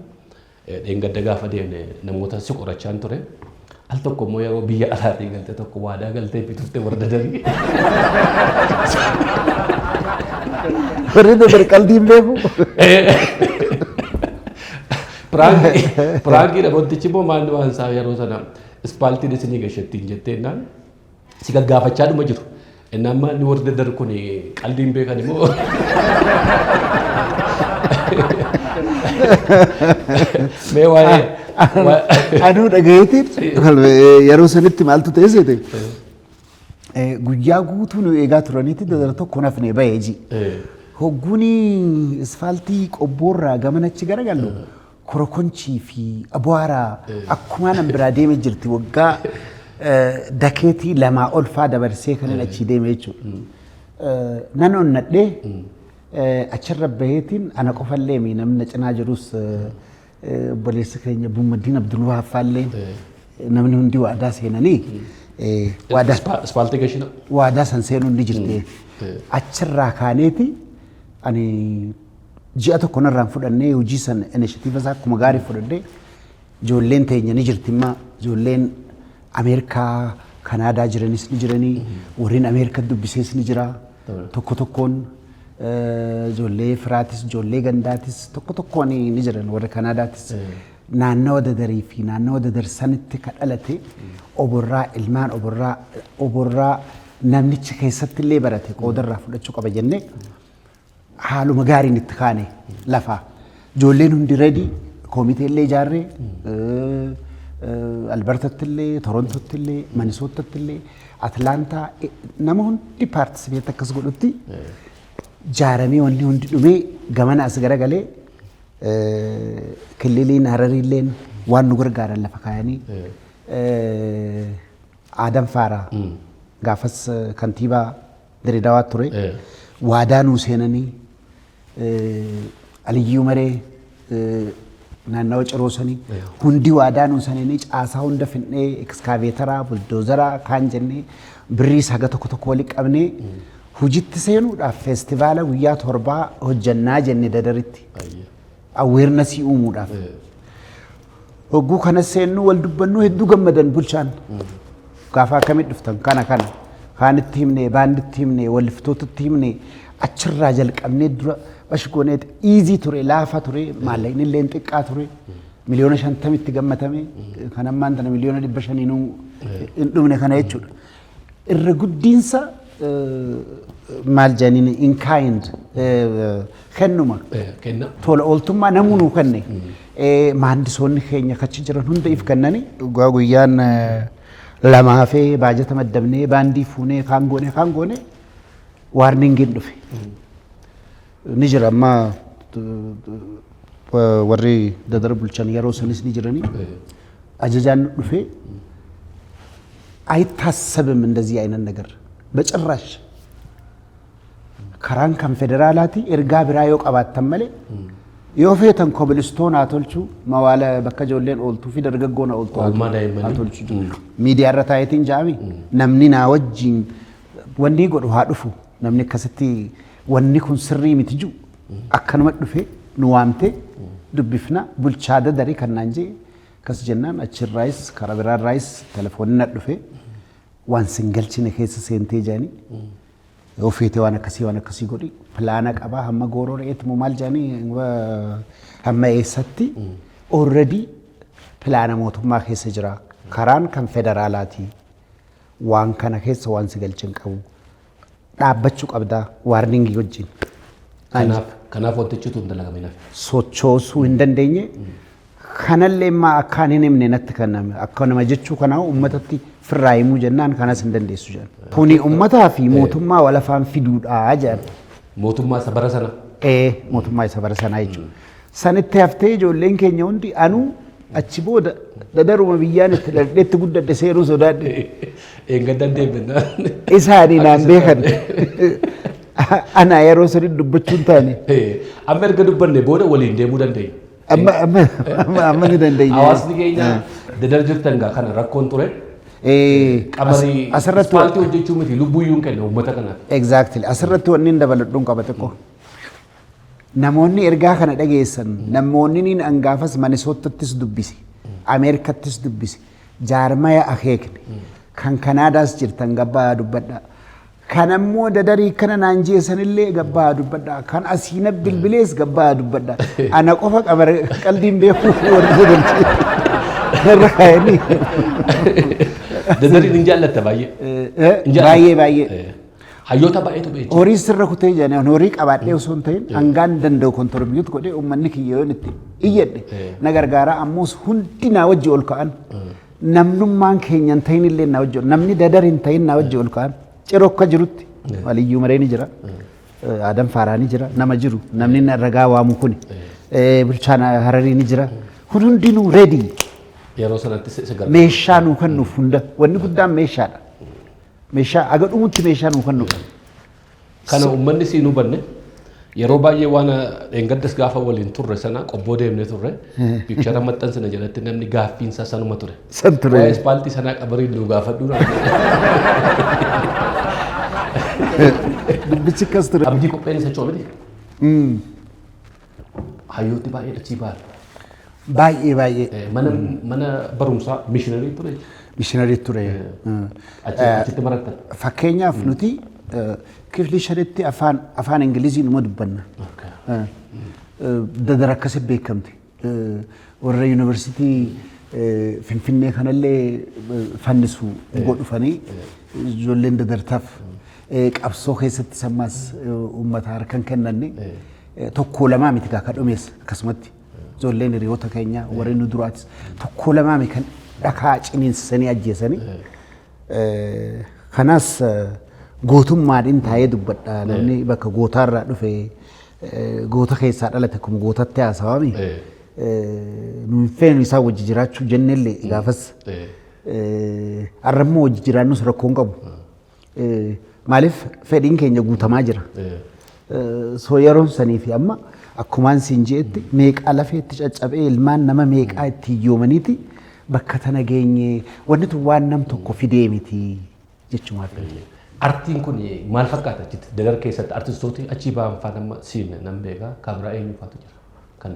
dheengadda gaafa deemne namoota si qorachaan ture. Al tokko immoo yeroo biyya alaatii galte tokko waadaa galtee biturte warra dadarii. Warri dadar qalbiin beeku. Praangi dhaboottichi immoo maalli waan isaa yeroo sana ispaaltiin isinii gashattiin jettee naan si gaggaafachaa dhuma jiru. Innaan maalli warri dadar kun qalbiin beekan immoo. Mee waa'ee. Aduu dhagayeetiin yeroo sanitti maaltu ta'e seete. Guyyaa guutuu nu eegaa turaniiti dadar tokko nafne bahee ji. Hogguuni ispaaltii qobboorraa gamanachi garagallu. Korokonchii fi abwaaraa akkuma nan biraa deemee jirti waggaa dakeetii lamaa ol faa dabarsee kan achi deemee jechuudha. Nan onnadhee achirra baheetiin ana qofallee namni cinaa jirus obboleessi keenya Bummaddiin Abdulwahaab faallee namni hundi waadaa seenanii waadaa san seenuun ni jirti. Achirraa kaaneeti ani ji'a tokko narraan fudhannee hojii san initiatiiva isaa akkuma gaarii fudhadhee ijoolleen teenya ni jirti immoo ijoolleen Ameerikaa Kanaadaa jiranis ni jiranii warreen Ameerikaa dubbisees ni jira tokko tokkoon ijoollee firaatis ijoollee gandaatis tokko tokkoon ni jiran warra Kanaadaatis naannawa dadarii fi naannawa dadarsanitti ka dhalate oborraa ilmaan oborraa namnichi keessatti illee barate qoodarraa fudhachuu qaba jennee haaluma gaariin itti kaane lafa ijoolleen hundi ready komitee illee ijaarree Albertattillee, Torontottillee, Minnesottattillee, Atlantaa nama hundi paartisipeet akkas godhutti jaaramee wanni hundi dhumee gamana as garagalee kililiin Harariilleen waan nu gargaaran lafa kaayanii Adam Faaraa gaafas kantiibaa Dirreedawaa ture waadaa nuu seenanii Aliyyuu Maree naannawa Ciroosanii hundi waadaa nuu seenanii caasaa hunda finnee ekskaaveetaraa buldoozaraa kaan jennee birrii haga tokko tokko wali qabnee hujitti seenuudhaaf feestivaala guyyaa torbaa hojjannaa jenne Dadaritti aweernasii uumuudhaaf hogguu kana seennu wal dubbannuu hedduu gammadan bulchaan gaafa akkamit dhuftan kana kaanitti himne baanditti himne waliftootitti himne achirraa jalqabnee dura bashgooneet easy ture laafa ture maallaqni illee xiqqaa ture miliyoona 50 itti gammatame kan ammaan tana miliyoona 500 nu hin dhumne kana jechuudha irra guddiinsa maal janiin in kind kennuma tola ooltummaa namuu kenne maandisoonni keenya kachi jiran hunda if kennani guyyaan lamaa fi baajata maddabnee baandii fuunee kaan goone waarningiin dhufe ni jira amma warri Dadar bulchan yeroo sanis ni jirani ajajaan dhufe አይታሰብም እንደዚህ አይነት ነገር በጭራሽ ከራን ከም ፌደራላቲ ኤርጋ ብራዮ ቀባተን መለ ዮፌተን ኮብልስቶን አቶልቹ ማዋለ በከጆሌን ኦልቱ ፊ ደርገጎና ኦልቱ አቶልቹ ሚዲያ ረታይቲን ጃሚ ነምኒና ወጂን ወንዲ ጎዱ ሃዱፉ ነምኒ ከስቲ ወኒ ኩን ስሪ ሚትጁ አከን መዱፌ ኑዋምቴ ዱብፍና ቡልቻደ ደሪ ከናንጂ ከስጀናን አችር ራይስ ከረብራ ራይስ ቴሌፎን ነዱፌ ዋን ሲንገልቺን ኬስ ሴንቴ ጃኒ ኦፌቴ ዋና ከሲ ጎዲ ፕላና ቀባ ሀመ ጎሮር ኤት ሙማል ጃኒ ሀመ ኤሰቲ ኦልሬዲ ፕላና ሞቱማ ኬስ ጅራ ከራን ከም ፌደራላቲ ዋን ከነ ኬስ ዋን ሲገልቺን ቀቡ ዳበቹ ቀብዳ ዋርኒንግ ይወጂን ከናፍ ወጥችቱ እንደለገመና ሶቾሱ እንደንደኘ ከነለማ አካኔንም ነነት ከነም አካነ ማጀቹ ከናው ኡመተቲ ፍራይሙ ጀናን ከናስ እንደንደሱ ጀን ፑኒ ኡመታ ፊ ሞቱማ ወለፋን ፊዱዳ አጀር ሞቱማ ሰበረሰና ሞቱማ ሰበረሰና ይቹ ሰንተ ያፍቴ ጆሌን ኬኛ እንዲ አኑ አቺቦ ደደሩ መብያን ተደደት ጉደደ ሴሩ ሶዳደ እንገደንደ በና ኢሳኒ ናን ቤከን አና የሮሰሪ ዱብቹን ታኒ አመርገ ዱበነ ቦደ ወሊ እንደሙ ደንደይ amma ni dandeenye hawaasni keenya dadar jirtan gaa kana rakkoon ture qamarii asirratti hojjechuu miti lubbuyyuun kenna uummata kanaaf exactly asirratti wanni dabaladhuun qaba xiqqoo namoonni ergaa kana dhageessan namoonni niin angaafas Minnesotattis dubbisi Ameerikattis dubbisi jaarmaya akeekne kan Kanaadaas jirtan gabbaa dubbadha kanammoo dadarii kana naanjee sanillee gabbaa dubbadha kan asiina bilbilees gabbaa dubbadha ana qofa qabar qalbiin beeku warra kaayanii dadarii ni jaallata baay'ee hayyoota baay'eetu beeku horii sirra kutee jana horii qabaadhee osoo hin ta'in hangaan danda'u kontoromiyuut godhee uummanni kiyyoon itti iyyadhe na gargaara ammoos hundi naa wajji ol ka'an namnummaan keenya hin ta'in illee naa wajji namni dadar hin ta'in naa wajji ol ka'an cirokka jirutti Aliyyuu Maree ni jira Adam Faaraa ni jira nama jiru namni ragaa waamu kuni bulchaan Hararii ni jira kun hundinuu ready yeroo sanatti sagal meeshaa nuu kennuuf hunda wanni guddaan meeshaadha meeshaa aga dhumutti meeshaa nuu kennuuf kana uummanni siin hubanne yeroo baay'ee waan engaddas gaafa waliin turre sana qobboo deemne turre piikchara maxxansina jedhatti namni gaaffiinsa sanuma ture san ture waa'ee ispaaltii sanaa qabarii nu gaafadhu dubbichi kas ture abdii qopheen isa coomiti hayyooti baay'ee dachii baay'ee mana barumsaa mishiinarii ture achitti marattan fakkeenyaaf nuti kifli shanitti afaan ingiliziin uma dubbanna dadar akkasi beekamte warra yuunivarsiitii finfinnee kanallee fannisu godhufanii ijoolleen dadartaaf qabsoo keessatti sammaas uummata harkan kennanne tokko lamaa miti gaa kadhumees akkasumatti ijoolleen hiriyoota keenya warri nu duraatis tokko lamaa mi kan dhakaa ciniinsanii ajjeesanii. Kanas gootummaadhaan taa'ee dubbadha namni bakka gootaarraa dhufe goota keessaa dhalate kun gootatti haasawame. Nuyi feenu isaa wajji jiraachuu jennellee gaafas arrammoo wajji jiraannus rakkoon qabu. Maaliif fedhiin keenya guutamaa jira. So yeroon sanii fi amma akkumaan siin jeetti meeqaa lafeetti caccabee ilmaan nama meeqaa itti hiyyoomaniiti bakka tana geenye wanni tun waan nam tokko fidee miti jechumaaf. Artiin kun maal fakkaata jetti dagar keessatti artistooti achi ba'an faana amma siin nam beekaa kaabiraa eenyu faatu jira kan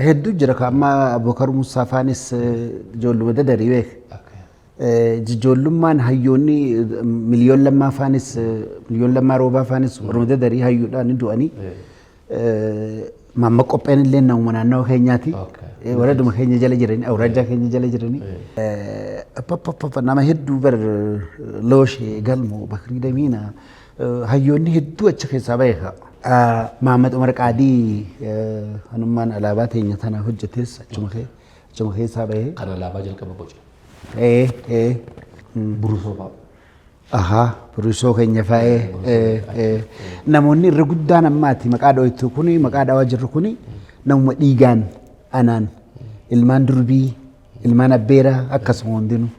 hedduu jira ka amma Abubakar Musaa faanis ijoolluma dadarii beeka. Ijoollummaan hayyoonni miliyoon lammaa faanis miliyoon lammaa roobaa faanis oromoo dadarii hayyuudhaan du'anii mamma qopheen illee nama naannoo keenyaati. Waraduma keenya jala jiranii awraajaa keenya jala jiranii. Nama hedduu bar looshee galmoo bakrii damiina hayyoonni hedduu achi keessaa beeka. Maamad Umar Qaadii hanummaan alaabaa teenya tana hojjetes achuma keessaa bahee. Kan alaabaa jalqaba boce. Burusoo fa'aa. Aha, burusoo keenya fa'ee. Namoonni irra guddaan ammaati maqaa dhooytu kuni maqaa dhawaa jirru kuni namuma dhiigaan anaan ilmaan durbii ilmaan abbeeraa akkasuma hundinuu.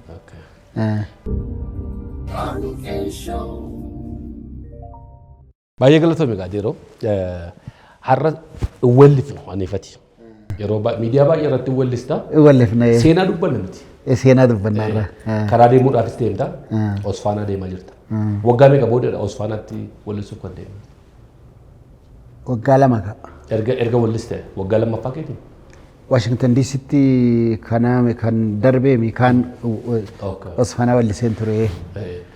Baay'ee galatoomii gaadheeroo har'a wallifnu aneefati. Yeroo miidiyaa baay'ee irratti wallista. Wallifna. Seenaa dubbanna miti. Seenaa dubbanna irra. Karaa deemuudhaafis deemta. Osfaanaa deemaa jirta. Waggaa meeqa boodadha Osfaanaatti wallisuuf kan deemu? Waggaa lama ka. Erga walliste waggaa lammaffaa keetiin? Washington DC'tti kan darbeemi kan Osfaanaa walliseen ture.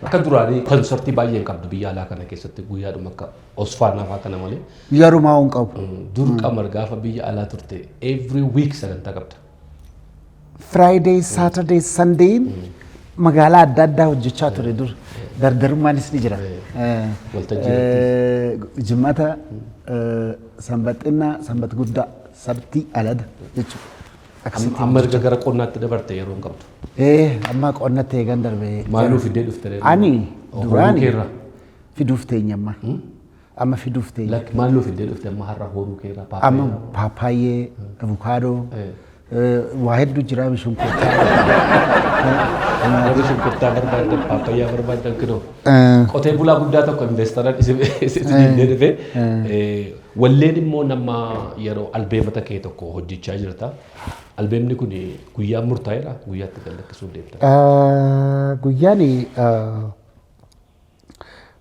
Akka duraanii konsertii baay'een qabdu biyya alaa kana keessatti guyyaadhuma akka Osfaanaa fa'aa kana malee. Yarumaa hin qabu. Dur qamar gaafa biyya alaa turte every week sagantaa qabda. Friday, Saturday, Sunday magaalaa adda addaa hojjechaa ture dur. Dardarummaanis ni jira. Jimmata sanbaxinaa sanbat guddaa sabtii alada jechuudha. Amma erga gara qonnaatti dabarte yeroo hin qabdu. Amma qonnatti eegan darbe. Maaloo fiddee dhufte? Ani duraani fiduuf teenyamma. Amma fiduuf teenya. Maaloo fiddee dhufte amma har'a horuu keerra? Amma paappaayee, avukaadoo. Waa hedduu jira shunkurtaa. Shunkurtaa barbaadde paappaayyaa barbaadde kidoo. Qotee bulaa guddaa tokko investara isin dhufee walleen immoo nama yeroo albeemata kee tokko hojjechaa jirta. Albeemni kun guyyaa murtaa'eedha guyyaatti gallakkisuun deemta. Guyyaan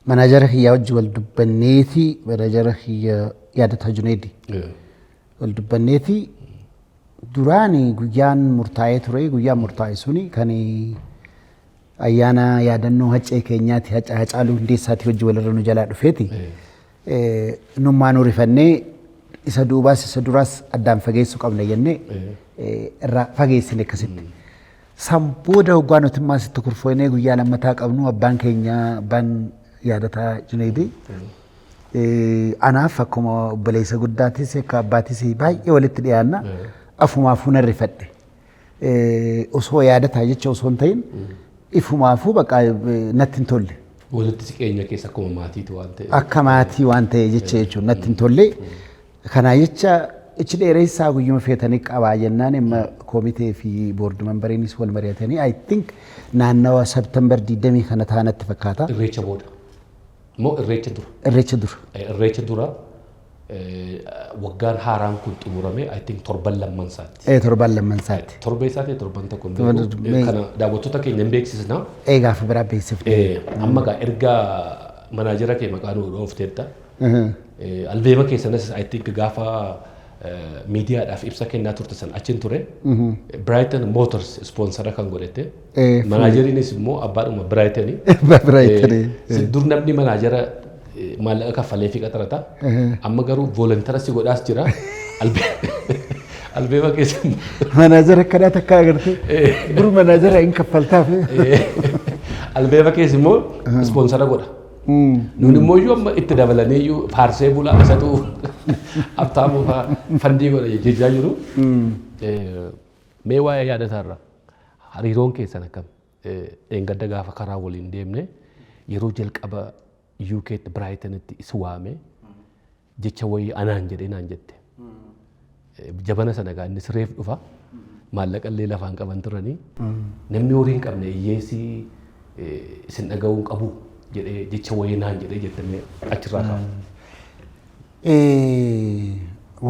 manaajara kiyyaa wajji wal dubbanneeti manaajara kiyya yaadataa Juneedi. Wal dubbanneeti duraani guyyaan murtaa'ee ture guyyaan murtaa'e suni kan ayyaana yaadannoo haccee keenyaati Hacaaluu Hundeessaati wajji walirra nu jalaa dhufeeti. Nummaan urifannee isa duubaas isa duraas addaan fageessuu qabna jennee irraa fageessine akkasitti. San booda waggaa nuti immoo asitti kurfoonee guyyaa lammataa qabnu abbaan keenya abbaan yaadataa Juneedii. Anaaf akkuma obboleessa guddaatis akka abbaatis baay'ee walitti dhiyaanna. Afumaafuu nan rifadhe. Osoo yaadataa jecha osoo hin ta'in ifumaafuu bakka natti hin tolle. Walitti siqeenya keessa akkuma maatiitu waan ta'e. Akka maatii waan ta'e jecha jechuun natti hin tolle. Kanaa jecha ichi dheeressaa guyyuma feetanii qabaa jennaan imma koomitee fi boordi membariinis wal mari'atanii I think naannawa September 20 kana taanatti fakkaata. Irreecha booda. Moo irreecha dura? Irreecha dura. Irreecha dura waggaan haaraan kun xumurame I think torban lammansaatti. Torban lammansaatti. Torba isaati torban tokko kana daawwattoota keenya hin beeksisna. Gaafa biraa beeksifne. Amma gaa erga manaajara kee maqaa nuu dhoofteetta. Albeema keessanas I think gaafa miidiyaadhaaf ibsa kennaa turte san achiin ture. Brighton Motors sponsora kan godhette. Manaajariinis immoo abbaadhuma Brighton. Dur namni manaajara maallaqa kaffalee fi qaxarata. Amma garuu volontaara si godhaas jira. Albeema keessa. Manaajara akkanaa takka agartee. Dur manaajara hin kaffaltaaf. Albeema keessa immoo sponsora godha. Nuuni immoo iyyuu amma itti dabalanii iyyuu faarsee bulaa isatu abtaamu fandii godha jechaa jiru. Mee waa'ee yaadataarra hariiroon keessan akkam eengadda gaafa karaa waliin deemne yeroo jalqaba UK'tti Brighton'tti is waame jecha wayii anaan jedhee naan jette. Jabana sana gaa innis reef dhufa maallaqallee lafaan qaban turanii namni horii hin qabne hiyyeessi isin dhaga'uu hin qabu jedhee jecha wayii naan jedhee jettamee achirraa kaa'u.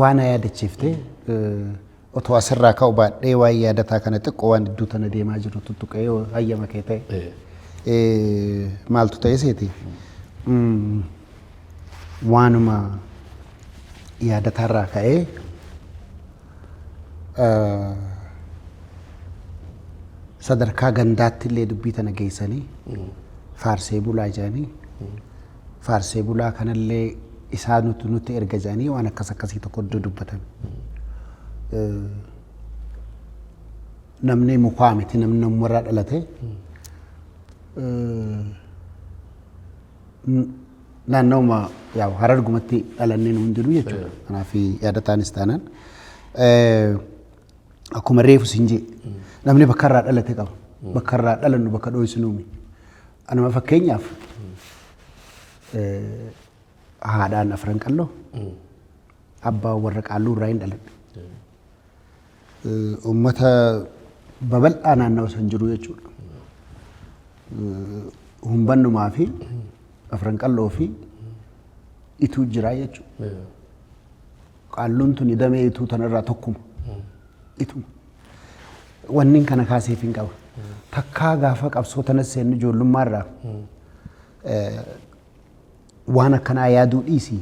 Waan yaadachiifte otoo asirraa ka'u baadhee waan yaadataa kana xiqqoo waan iddoo tana deemaa jiru tuttuqee hayyama kee ta'e maaltu ta'e seeti waanuma yaadatarraa ka'ee sadarkaa gandaatti illee dubbii tana geessanii faarsee bulaa jedhanii faarsee bulaa kanallee isaa nutti erga jedhanii waan akkas akkasii tokko iddoo dubbatan. Namni mukaa miti namni namarraa dhalate naannooma Harargumatti dhalannee nu hundinuu jechuudha. Kanaaf yaadataanis taanaan akkuma reefu siin jee namni bakka irraa dhalate qaba. Bakka irraa dhalannu bakka dho'isunuumi. Anuma fakkeenyaaf haadhaan afran qalloo abbaa warra qaalluu irraa hin dhaladhe. Uummata babal'aa naannoo san jiru jechuudha. Humbannumaa fi afran qalloo fi ituu jiraa jechuudha. Qaalluun tuni damee ituu tanarraa tokkuma. Ituma. Wanni kana kaaseef hin qaba. Takkaa gaafa qabsoo tanas seennu ijoollummaarraa waan akkanaa yaaduu dhiisii.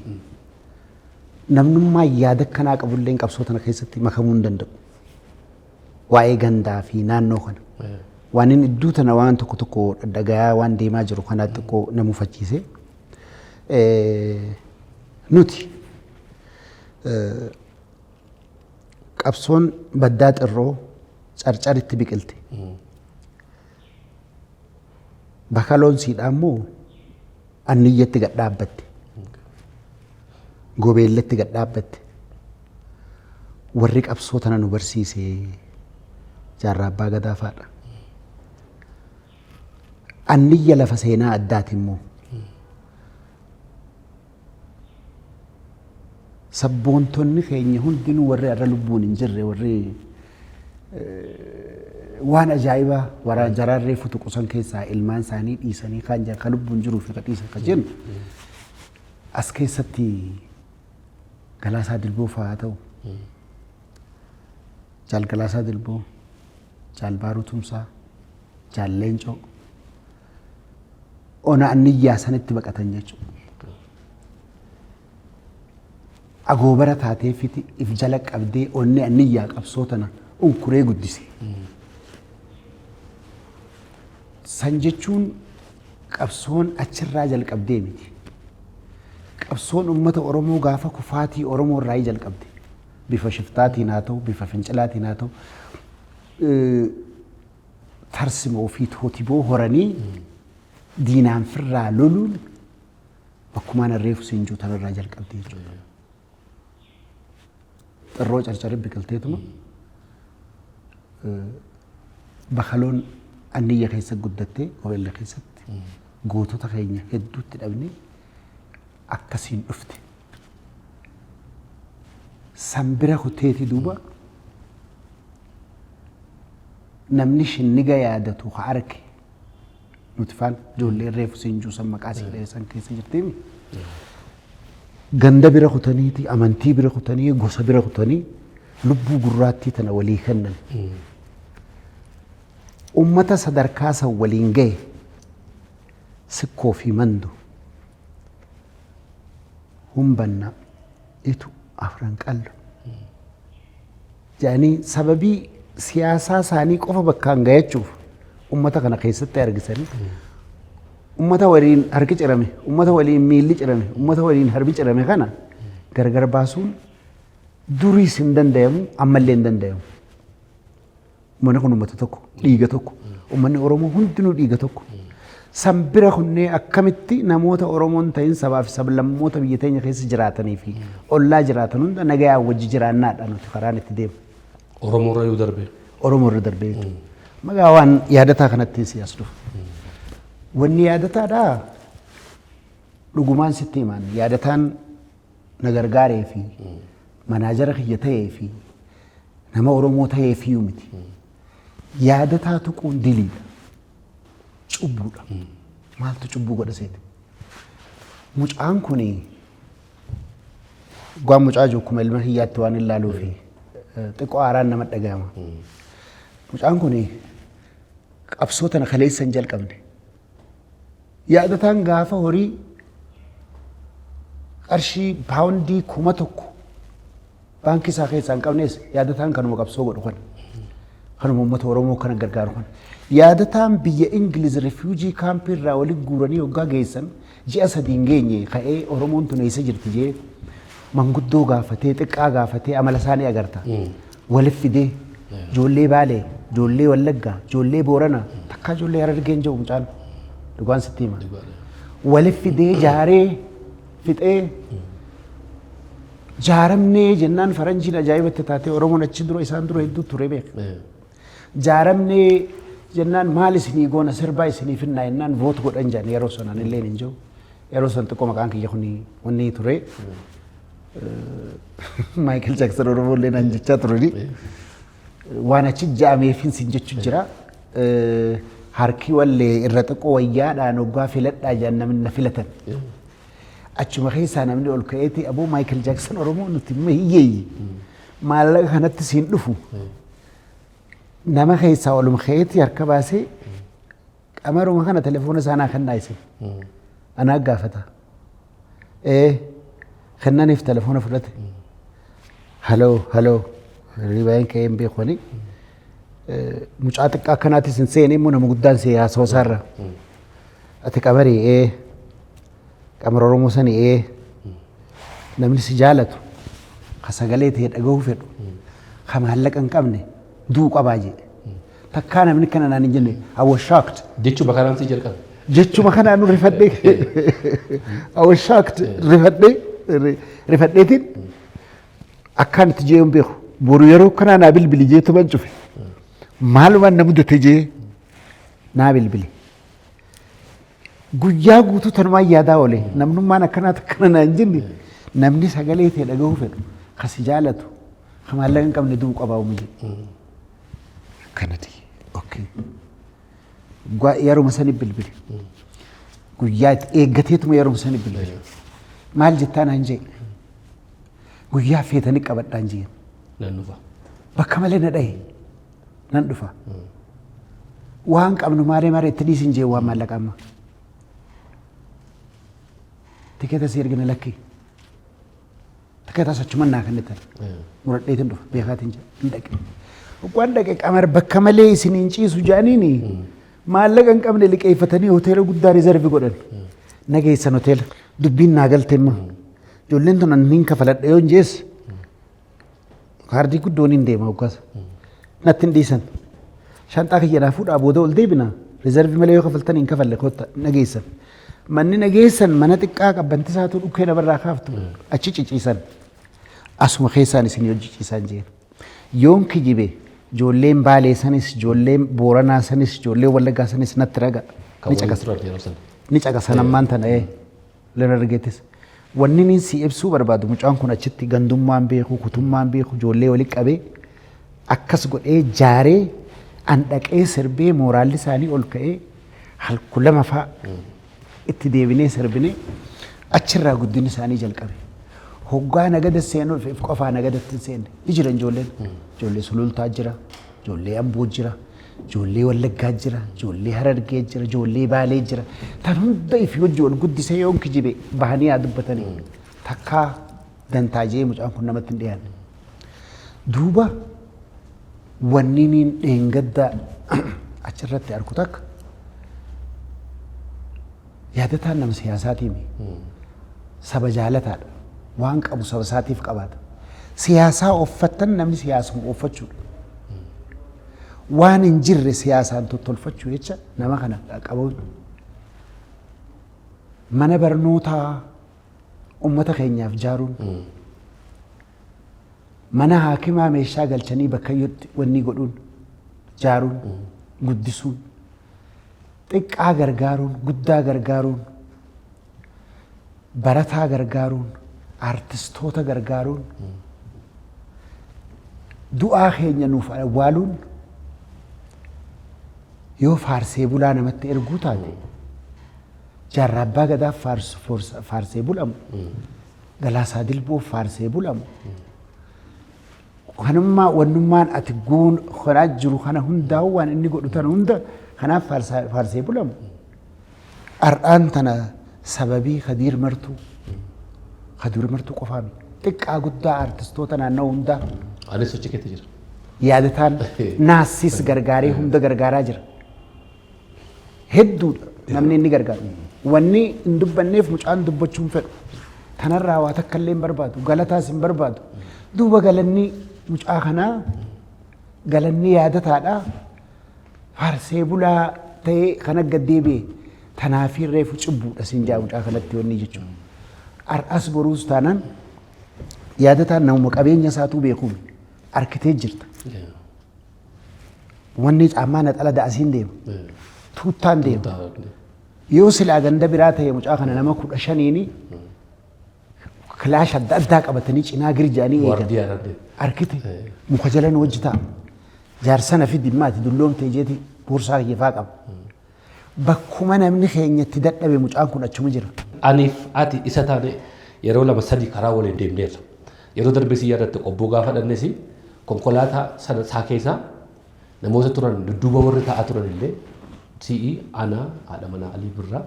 Namnummaa yaada akkanaa qabullee qabsoo tana keessatti makamuu hin danda'u. Waa'ee gandaa fi naannoo kana. Waan inni iddoo tana waan tokko tokko dhagayaa waan deemaa jiru kana xiqqoo na mufachiise. Nuti qabsoon baddaa xirroo carcaritti biqilte. Bakka loonsiidhaa immoo anniyyatti gad dhaabbatte. Gobeelletti gad dhaabbatte. Warri qabsoo tana nu barsiise jaarraa abbaa gadaa fa'aadha. Anniyya lafa seenaa addaati immoo. Sabboontonni keenya hundinuu warri irra lubbuun hin jirre warri waan ajaa'ibaa warra jaraarree futuqusan keessaa ilmaan isaanii dhiisanii kan jira kan lubbuun jiruu fi dhiisan kan jennu as keessatti Galaasaa Dilboo fa'aa ta'u Jaal Galaasaa Dilboo Jaal Baaruu Tumsaa Jaal Leencoo ona anniyyaa sanitti baqatan jechuudha. Agoobara taatee fiti if jala qabdee onni anniyyaa qabsoo tana unkuree guddise. San jechuun qabsoon achirraa jalqabdee miti. Qabsoon uummata Oromoo gaafa kufaatii Oromoo irraa jalqabde. Bifa shiftaatiin haa ta'u, bifa fincilaatiin haa ta'u, tarsimoo fi tootiboo horanii diinaan firraa loluun bakkumaan reefu siinjuu tanarraa jalqabde jechuudha. Xirroo carcarri biqilteetuma bakaloon anniyya keessa guddattee gobeella keessatti gootota keenya hedduutti dhabne akkasiin dhufte. Sambira kuteeti duuba namni shinniga yaadatu haa arge nuti faan ijoollee reefu siinjuu san maqaa siidheessan keessa jirteemi. Ganda bira kutaniiti, amantii bira kutanii, gosa bira kutanii lubbuu gurraattii tana walii kennan. Uummata sadarkaa san waliin gahe sikkoo fi mandu humbanna itu afran qallo. Jedhanii sababii siyaasaa isaanii qofa bakkaan gayachuuf uummata kana keessatti argisanii ummata waliin harki cirame, ummata waliin miilli cirame, ummata waliin harbi cirame kana gargar baasuun duriis hin danda'amu, ammallee hin danda'amu. Uummanni kun uummata tokko, dhiiga tokko. Uummanni Oromoo hundinuu dhiiga tokko. Sambira kunnee akkamitti namoota Oromoon ta'in sabaa fi sablammoota biyya teenya keessa jiraatanii fi ollaa jiraatan hunda nagayaan wajji jiraannaadha nuti karaan itti deemu. Oromoo irra yoo darbe. Oromoo irra darbe. Magawaan yaadataa kanatti siyaas dhufu. Wanni yaadataadhaa dhugumaan sitti himan yaadataan na gargaaree fi manaajara kiyya ta'ee fi nama Oromoo ta'ee fi miti. Yaadataa tuquun diliidha. Cubbuudha. Maaltu cubbuu godha seeti? Mucaan kuni gwaan mucaa jiru kuma ilma hiyyaatti waan ilaaluu fi xiqqoo aaraan nama dhagahama. Mucaan kuni qabsoo tana kaleessa hin jalqabne. Yaadataan gaafa horii qarshii paawundii 1,000 baankii isaa keessaa hin qabnes yaadataan kanuma qabsoo godhu kana. Kanuma uummata Oromoo kana gargaaru kana. Yaadataan biyya Ingiliz refuujii kaampii irraa walitti guuranii hoggaa geessan ji'a 3 hin geenye ka'ee Oromoon tun eessa jirti jee manguddoo gaafatee xiqqaa gaafatee amala isaanii agarta. Waliif fidee ijoollee Baalee, ijoollee Wallaggaa, ijoollee Booranaa takka ijoollee Harargee hin jiru mucaan dhugaan sitti hima. Waliif fidee jaaree fixee jaaramnee jennaan faranjiin ajaa'ibatti taatee Oromoon achi dura isaan dura hedduu ture beeka. Jaaramnee jennaan maal isinii goona sirbaa isinii finnaa jennaan voot godhan jedhan yeroo sanaan illee hin jiru. Yeroo san xiqqoo maqaan kiyya kuni wanni ture. Michael Jackson Oromoo illee naan jechaa turani. Waan achi jaameefin sin jechu jira. Harki wallee irra xiqqoo wayyaadhaan hoggaa filadhaa jedhan namni na filatan. Achuma keessaa namni ol ka'eeti aboo Michael Jackson Oromoo nuti hiyyeeyyi. Maallaqa kanatti siin dhufu. Nama keessaa oluma ka'eeti harka baasee qamaruma kana telefoona isaanaa kan naayise. Anaa gaafata. Kennaniif telefoona fudhate. Haloo ribaayeen ka'ee hin beekoni. Mucaa xiqqaa akkanaatis hin seene immoo nama guddaan see haasawaa isaarra. Ati qamarii qamara Oromoo sanii namni si jaalatu ka sagalee ta'e dhagahuu fedhu ka maallaqa hin qabne duu qabaa jedhe. Takkaa namni kana naan hin jenne I was shocked. Jechuma kanaan si jalqabe. Jechuma kanaan nu rifadhee I was shocked rifadheetiin akkaan itti jee hin beeku. Boru yeroo kanaa naa bilbili jeetu ban cufe. Maalumaan na mudate jee naa bilbili. Guyyaa guutuu tanumaan yaadaa oole namnummaan akkanaatu akkana naan jenne namni sagalee ta'e dhagahuu fedhu kasi jaalatu ka maallaqa hin qabne duu qabaa uumuu jedhe. Akkanati. Yeruma sanii bilbili. Guyyaa eeggateetuma yeruma sanii bilbili. Maal jettaa naan jee guyyaa feetanii qabadhaan jeen. Nan dhufa. Bakka malee na dhahe nan dhufa. Waan qabnu maaree itti dhiisin jee waan maallaqa amma. Tikeeta si ergina lakkii. Tikeeta sochuman naa kennitan. Muradheetiin dhufa beekaatiin hin dhaqe. Waan dhaqe qamar bakka malee isin hin ciisu jaaniini maallaqa hin qabne liqeeffatanii hoteela guddaa rizervi godhan. Nageessan hoteela dubbiin naa galte immoo. Ijoolleen tun niin kafaladha yoo hin jees kaardii guddoon hin deema hoggaasa. Natti hin dhiisan. Shanxaa kiyya naa fuudhaa booda ol deebina. Rizervi malee yoo kafaltan hin kafalle kotta nageessan. Manni nageessan mana xiqqaa qabbantisaatu dhukkee namarraa kaaftu achi ciciisan. Asuma keessaan isin hojii ciisan jeen. Yoon kijibe ijoolleen Baalee sanis ijoolleen Booranaa sanis ijoolleen Wallaggaa sanis natti raga. Ni caqasan ammaan tana leen argeetis. Wanni niin si ibsuu barbaadu mucaan kun achitti gandummaan beeku kutummaan beeku ijoollee walitti qabee akkas godhee jaaree an dhaqee sirbee mooraalli isaanii ol ka'ee halku lama fa'a itti deebinee sirbinee achirraa guddinni isaanii jalqabe. Hoggaa nagada seenuu fi qofaa nagadatti hin seenne. Ni jiran ijoolleen. Ijoollee Sulultaa jira, ijoollee Amboo jira, ijoollee Wallaggaa jira, ijoollee Harargee jira, ijoollee Baalee jira. Tan hunda ifi hojii wal guddisee yoon kijibe bahanii haa dubbatanii. Takkaa dantaajee mucaan kun namatti hin dhiyaanne. Duuba wanni niin dheengaddaa achirratti argu takka yaadataan nama siyaasaatiimi. Saba jaalataadha. Waan qabu saba isaatiif qabaata. Siyaasaa uffattan namni siyaasuma uffachuudha. Waan hin jirre siyaasaan tottolfachuu jecha nama kana qabuun. Mana barnootaa uummata keenyaaf ijaaruun. Mana haakimaa meeshaa galchanii bakkayyootti wanni godhuun ijaaruun. guddisuun xiqqaa gargaaruun guddaa gargaaruun barataa gargaaruun artistoota gargaaruun du'aa keenya nuuf awwaaluun yoo faarsee bulaa namatti erguu taate jaarraa abbaa gadaaf faarsee bulamu galaasaa dilboof faarsee bulamu kanummaa wannummaan ati guun kanaa jiru kana hundaa waan inni godhu tana hunda kanaaf faarsee bulamu ardhaan tana sababii Khadiir martuu qofaami xiqqaa guddaa artistoota naannoo hundaa Anis sochii keessa jira. yaadataan naasis gargaaree hunda gargaaraa jira hedduudha namni inni gargaaru wanni hin dubbanneef mucaan dubbachuun fedhu tanarraa waa takka illee hin barbaadu galataas hin barbaadu duuba galanni mucaa kanaa galanni yaadataadha faarsee bulaa ta'ee kana gaddeebi'e tanaafii reefu cibbuudha siin jaa mucaa kanatti wanni jechuudha ar'as boruus taanaan yaadataan namuma qabeenya isaatuu beekuun arkitee jirta wanni caammaa naxala da'asiin deema tuuttaan deema yoo silaa ganda biraa ta'e mucaa kana nama 15 kilaash adda addaa qabatanii cinaa girjaanii eegan arkite muka jalan hojjetaa jaarsana fi dhimmaati dulloomtee jeeti boorsaa kiyyafaa qaba bakkuma namni keenyatti dadhabe mucaan kun achuma jira. Aniif ati isa taane yeroo lama sadii karaa waliin deemneerra. Yeroo darbee si yaadatte qobboo gaafa dhanneesi konkolaataa sana isaa keessaa namoota turan dudduuba warri taa'aa turan illee si'i ana haadha manaa Alii Birraa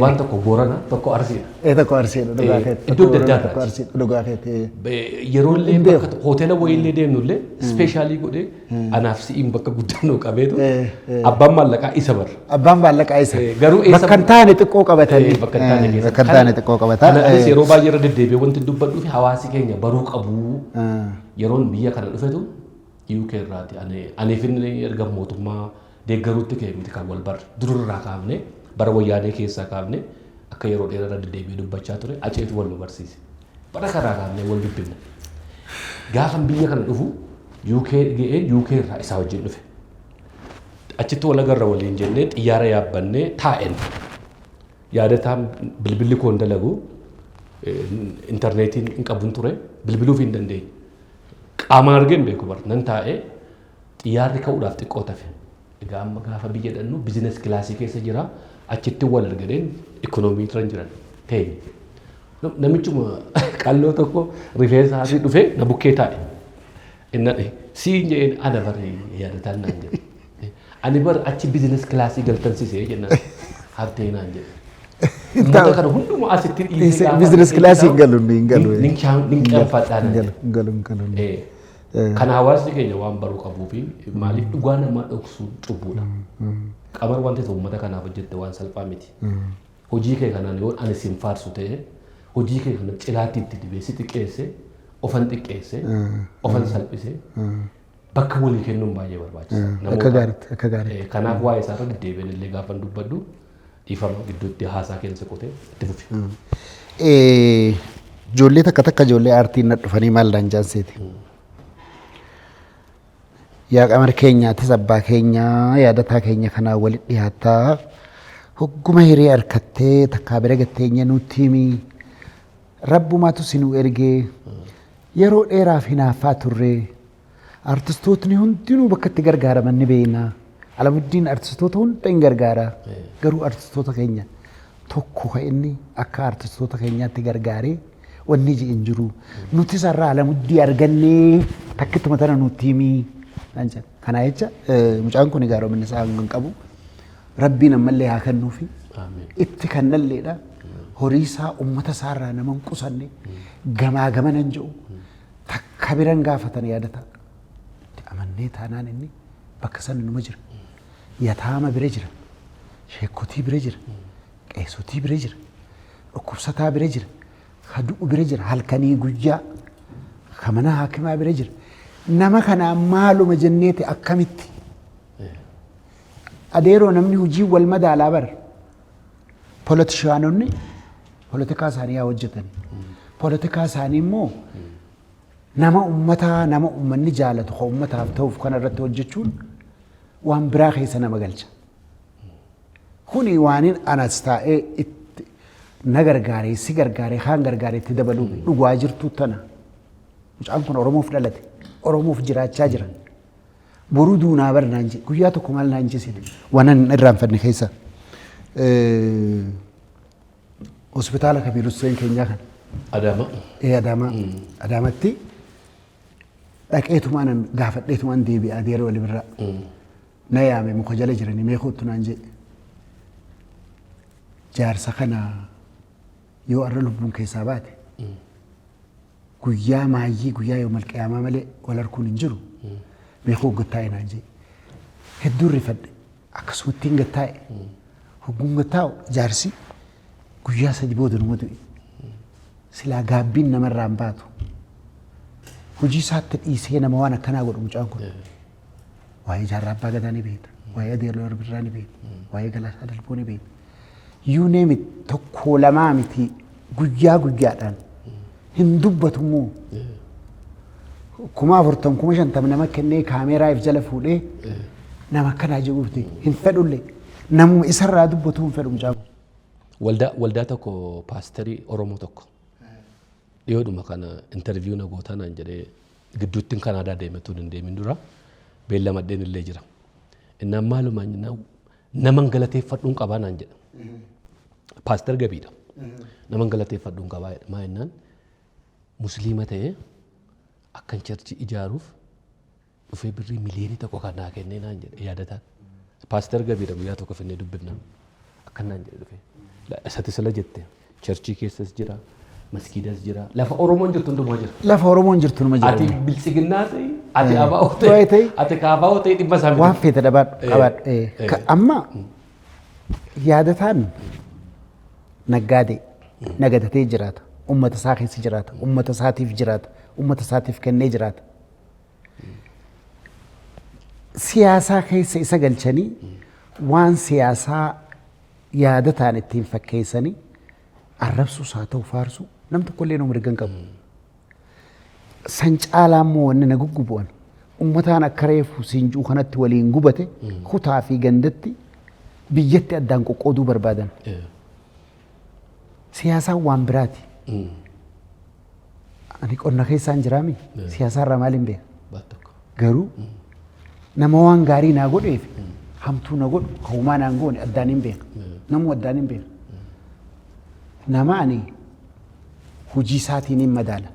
waan tokko Boorana tokko Arsiidha. Tokko Arsiidha dhugaa keetti. Iddoo adda addaa tokko Arsiidha dhugaa keetti. Yeroo illee bakka hoteela wayii illee deemnu illee ispeeshaalii godhee anaaf si'iin bakka guddaa nuu qabeetu abbaan maallaqaa isa bara. Abbaan maallaqaa isa. Garuu eessa bakka hin taane xiqqoo qabatanii. Bakka hin taane keessa. Bakka hin taane xiqqoo qabataa. Kanaafis yeroo baay'ee irra deddeebi'ee wanti dubbadhuu fi hawaasi keenya baruu qabu yeroon biyya kana dhufetu UK irraati aniif inni erga mootummaa deeggaruutti ka'e miti kan wal barre dururraa kaafne bara wayyaanee keessaa kaafne akka yeroo dheeraa irra deddeebi'ee dubbachaa ture aceetu wal nu barsiise bara karaa kaafne wal dubbifne gaafan biyya kana dhufu UK ga'ee UK irraa isaa wajjin dhufe achitti wal agarra waliin jennee xiyyaara yaabbannee taa'en yaadataan bilbilli koon dalagu intarneetiin hin qabun ture bilbiluuf hin dandeenye qaamaan argeen beeku bar nan taa'ee xiyyaarri ka'uudhaaf xiqqoo tafe egaa amma gaafa biyya dhannu biizines kilaasii keessa jira achitti wal argadeen ikoonoomii turan jiran teenye namichuma qalloo tokko rifeensa haasii dhufee na bukkee taa'e innadhe siin jedheen ana bari yaadataan naan jedhe ani bar achi biizines kilaasii galtansisee jennaan haftee naan jedhe Mata kana hunduma asitti dhiisee business class hin galu hin galu. Ninqanfadhaan. Galu. Kan hawaasni keenya waan baruu qabuu fi maaliif dhugaa namaa dhoksu cubbuudha. Qamar wanti ta'u uummata kanaaf hojjette waan salphaa miti. Hojii kee kanaan yoo ani siin faarsu ta'e hojii kee kana cilaatti itti dibee si xiqqeesse ofan xiqqeesse ofan salphise bakka walii kennuun baay'ee barbaachisaadha. Akka gaariitti. Kanaaf waa'ee isaa irra deddeebiin illee gaafa dubbadhu ifama gidduutti haasaa keessa qotee itti fufi. Ijoollee takka ijoollee aartiin na dhufanii maal dhaan jaanseeti. Yaa qamar keenyaatis abbaa keenyaa yaadataa keenya kanaa walitti dhiyaattaa hogguma hiree harkattee takkaa bira gatteenya nutti himii rabbumaatu sinuu ergee yeroo dheeraaf hinaaffaa turree artistootni hundinuu bakka itti gargaaraman ni beeknaa. Alamuddin artistoota hunda hin gargaara garuu artistoota keenya tokko kan inni akka artistoota keenyaatti gargaaree wanni hin jiru nuti sarara alamuddii argannee takkittuma tana nutti himii kana jecha mucaan kun gaaromina isaa hin qabu rabbiin ammallee haa kennuufi itti kannalleedha horii isaa uummata isaarraa nama hin qusanne gamaa gamanan jedhu takka biran gaafatan yaadata amannee taanaan inni bakka san numa jira. Yataama bira jira, sheekotii bira jira, qeessotii bira jira, dhukkubsataa bira jira, hadu'u bira jira, halkanii guyyaa, kamana haakimaa bira jira. Nama kanaa maaluma jenneeti akkamitti? Adeeroo namni hojii wal madaalaa bara. Polotishaanonni polotikaa isaanii haa hojjetan. Polotikaa isaanii immoo nama uummataa nama uummanni jaalatu kan uummataaf ta'uuf kana irratti hojjechuun waan biraa keessa nama galcha. Kuni waanin anas taa'ee na gargaaree si gargaaree kaan gargaaree itti dabaluu dhugaa jirtu tana. Mucaan kun Oromoof dhalate Oromoof jiraachaa jira. Boruu duunaa bar naan jedhe guyyaa tokko maal naan jedhe waanan irraanfanne keessa hospitaala Kabiir Hussein keenyaa kan. Adama. Adamatti dhaqeetumaan gaafadheetumaan deebi'aa adeera wali birraa. Na yaame muka jala jiranii meeqootu naan jedhe. Jaarsa kana yoo arra lubbuun keessaa baate guyyaa maayyii guyyaa yoo malqiyaamaa malee wal arguun hin jiru. Meeqoo gattaa'e naan jedhe. Hedduun rifadhe akkasumatti hin gattaa'e. Hogguun gattaa'u jaarsi guyyaa sadi booda numa du'e. Silaa gaabbiin namarraa hin baatu. Hojii isaatti dhiisee nama waan akkanaa godhu mucaan kun. Waa'ee jaarraa abbaa gadaa ni beekta. Waa'ee adeeroo arbirraa ni beekta. Waa'ee galaasaa dalboo ni beekta. You name it tokko lamaa miti guyyaa guyyaadhaan hin dubbatu immoo. 40,000 50,000 nama kennee kaameeraa if jala fuudhee nama akkanaa jedhuufte hin fedhullee namuma isarraa dubbatu hin fedhu mucaan kun. Waldaa tokko paasterii Oromoo tokko dhiyoodhuma kana interviyuu na gootaa naan jedhee gidduutti Kanaadaa deemetuun hin deemin dura beellamadheen illee jira. Innaan maalumaan naman galateeffadhuun qabaa naan jedha. Paaster Gabiidha. Naman galateeffadhuun qabaa jedha. Maa jennaan musliima ta'ee akkan charchi ijaaruuf dhufee birrii miliyoonii tokko kan naa kennee naan jedhe yaadataan. Paaster Gabiidha guyyaa tokko finnee dubbifna. Akkan naan jedhe dhufee. Isatti sila jette charchii keessas jira. Maskiidas jira. Lafa Oromoon jirtu hundumaa jira. Lafa Oromoon jirtu hundumaa jira. Ati bilisiginnaa ta'e, ati abaa'oo ta'e, ati kaabaa'oo ta'e dhimma isaa waan feete qabaadhu. Amma yaadataan naggaadee nagadatee jiraata. Uummata isaa keessa jiraata. Uummata isaatiif jiraata. Uummata isaatiif kennee jiraata. Siyaasaa keessa isa galchanii waan siyaasaa yaadataan ittiin fakkeessanii arrabsuus haa ta'u faarsuu nam tokkollee nama mirga hin qabu. San caalaa immoo wanni na guggubu'an uummataan akka reefu siinjuu kanatti waliin gubate kutaa fi gandatti biyyatti addaan qoqqooduu barbaadan. Siyaasaan waan biraati. Ani qonna keessaan jiraami siyaasaarraa maal hin beeku. Garuu nama waan gaarii naa godheef hamtuu na godhu hawumaa naan goone addaan hin beeku. Namuu addaan hin beeku. Nama ani hojii isaatiin hin madaala.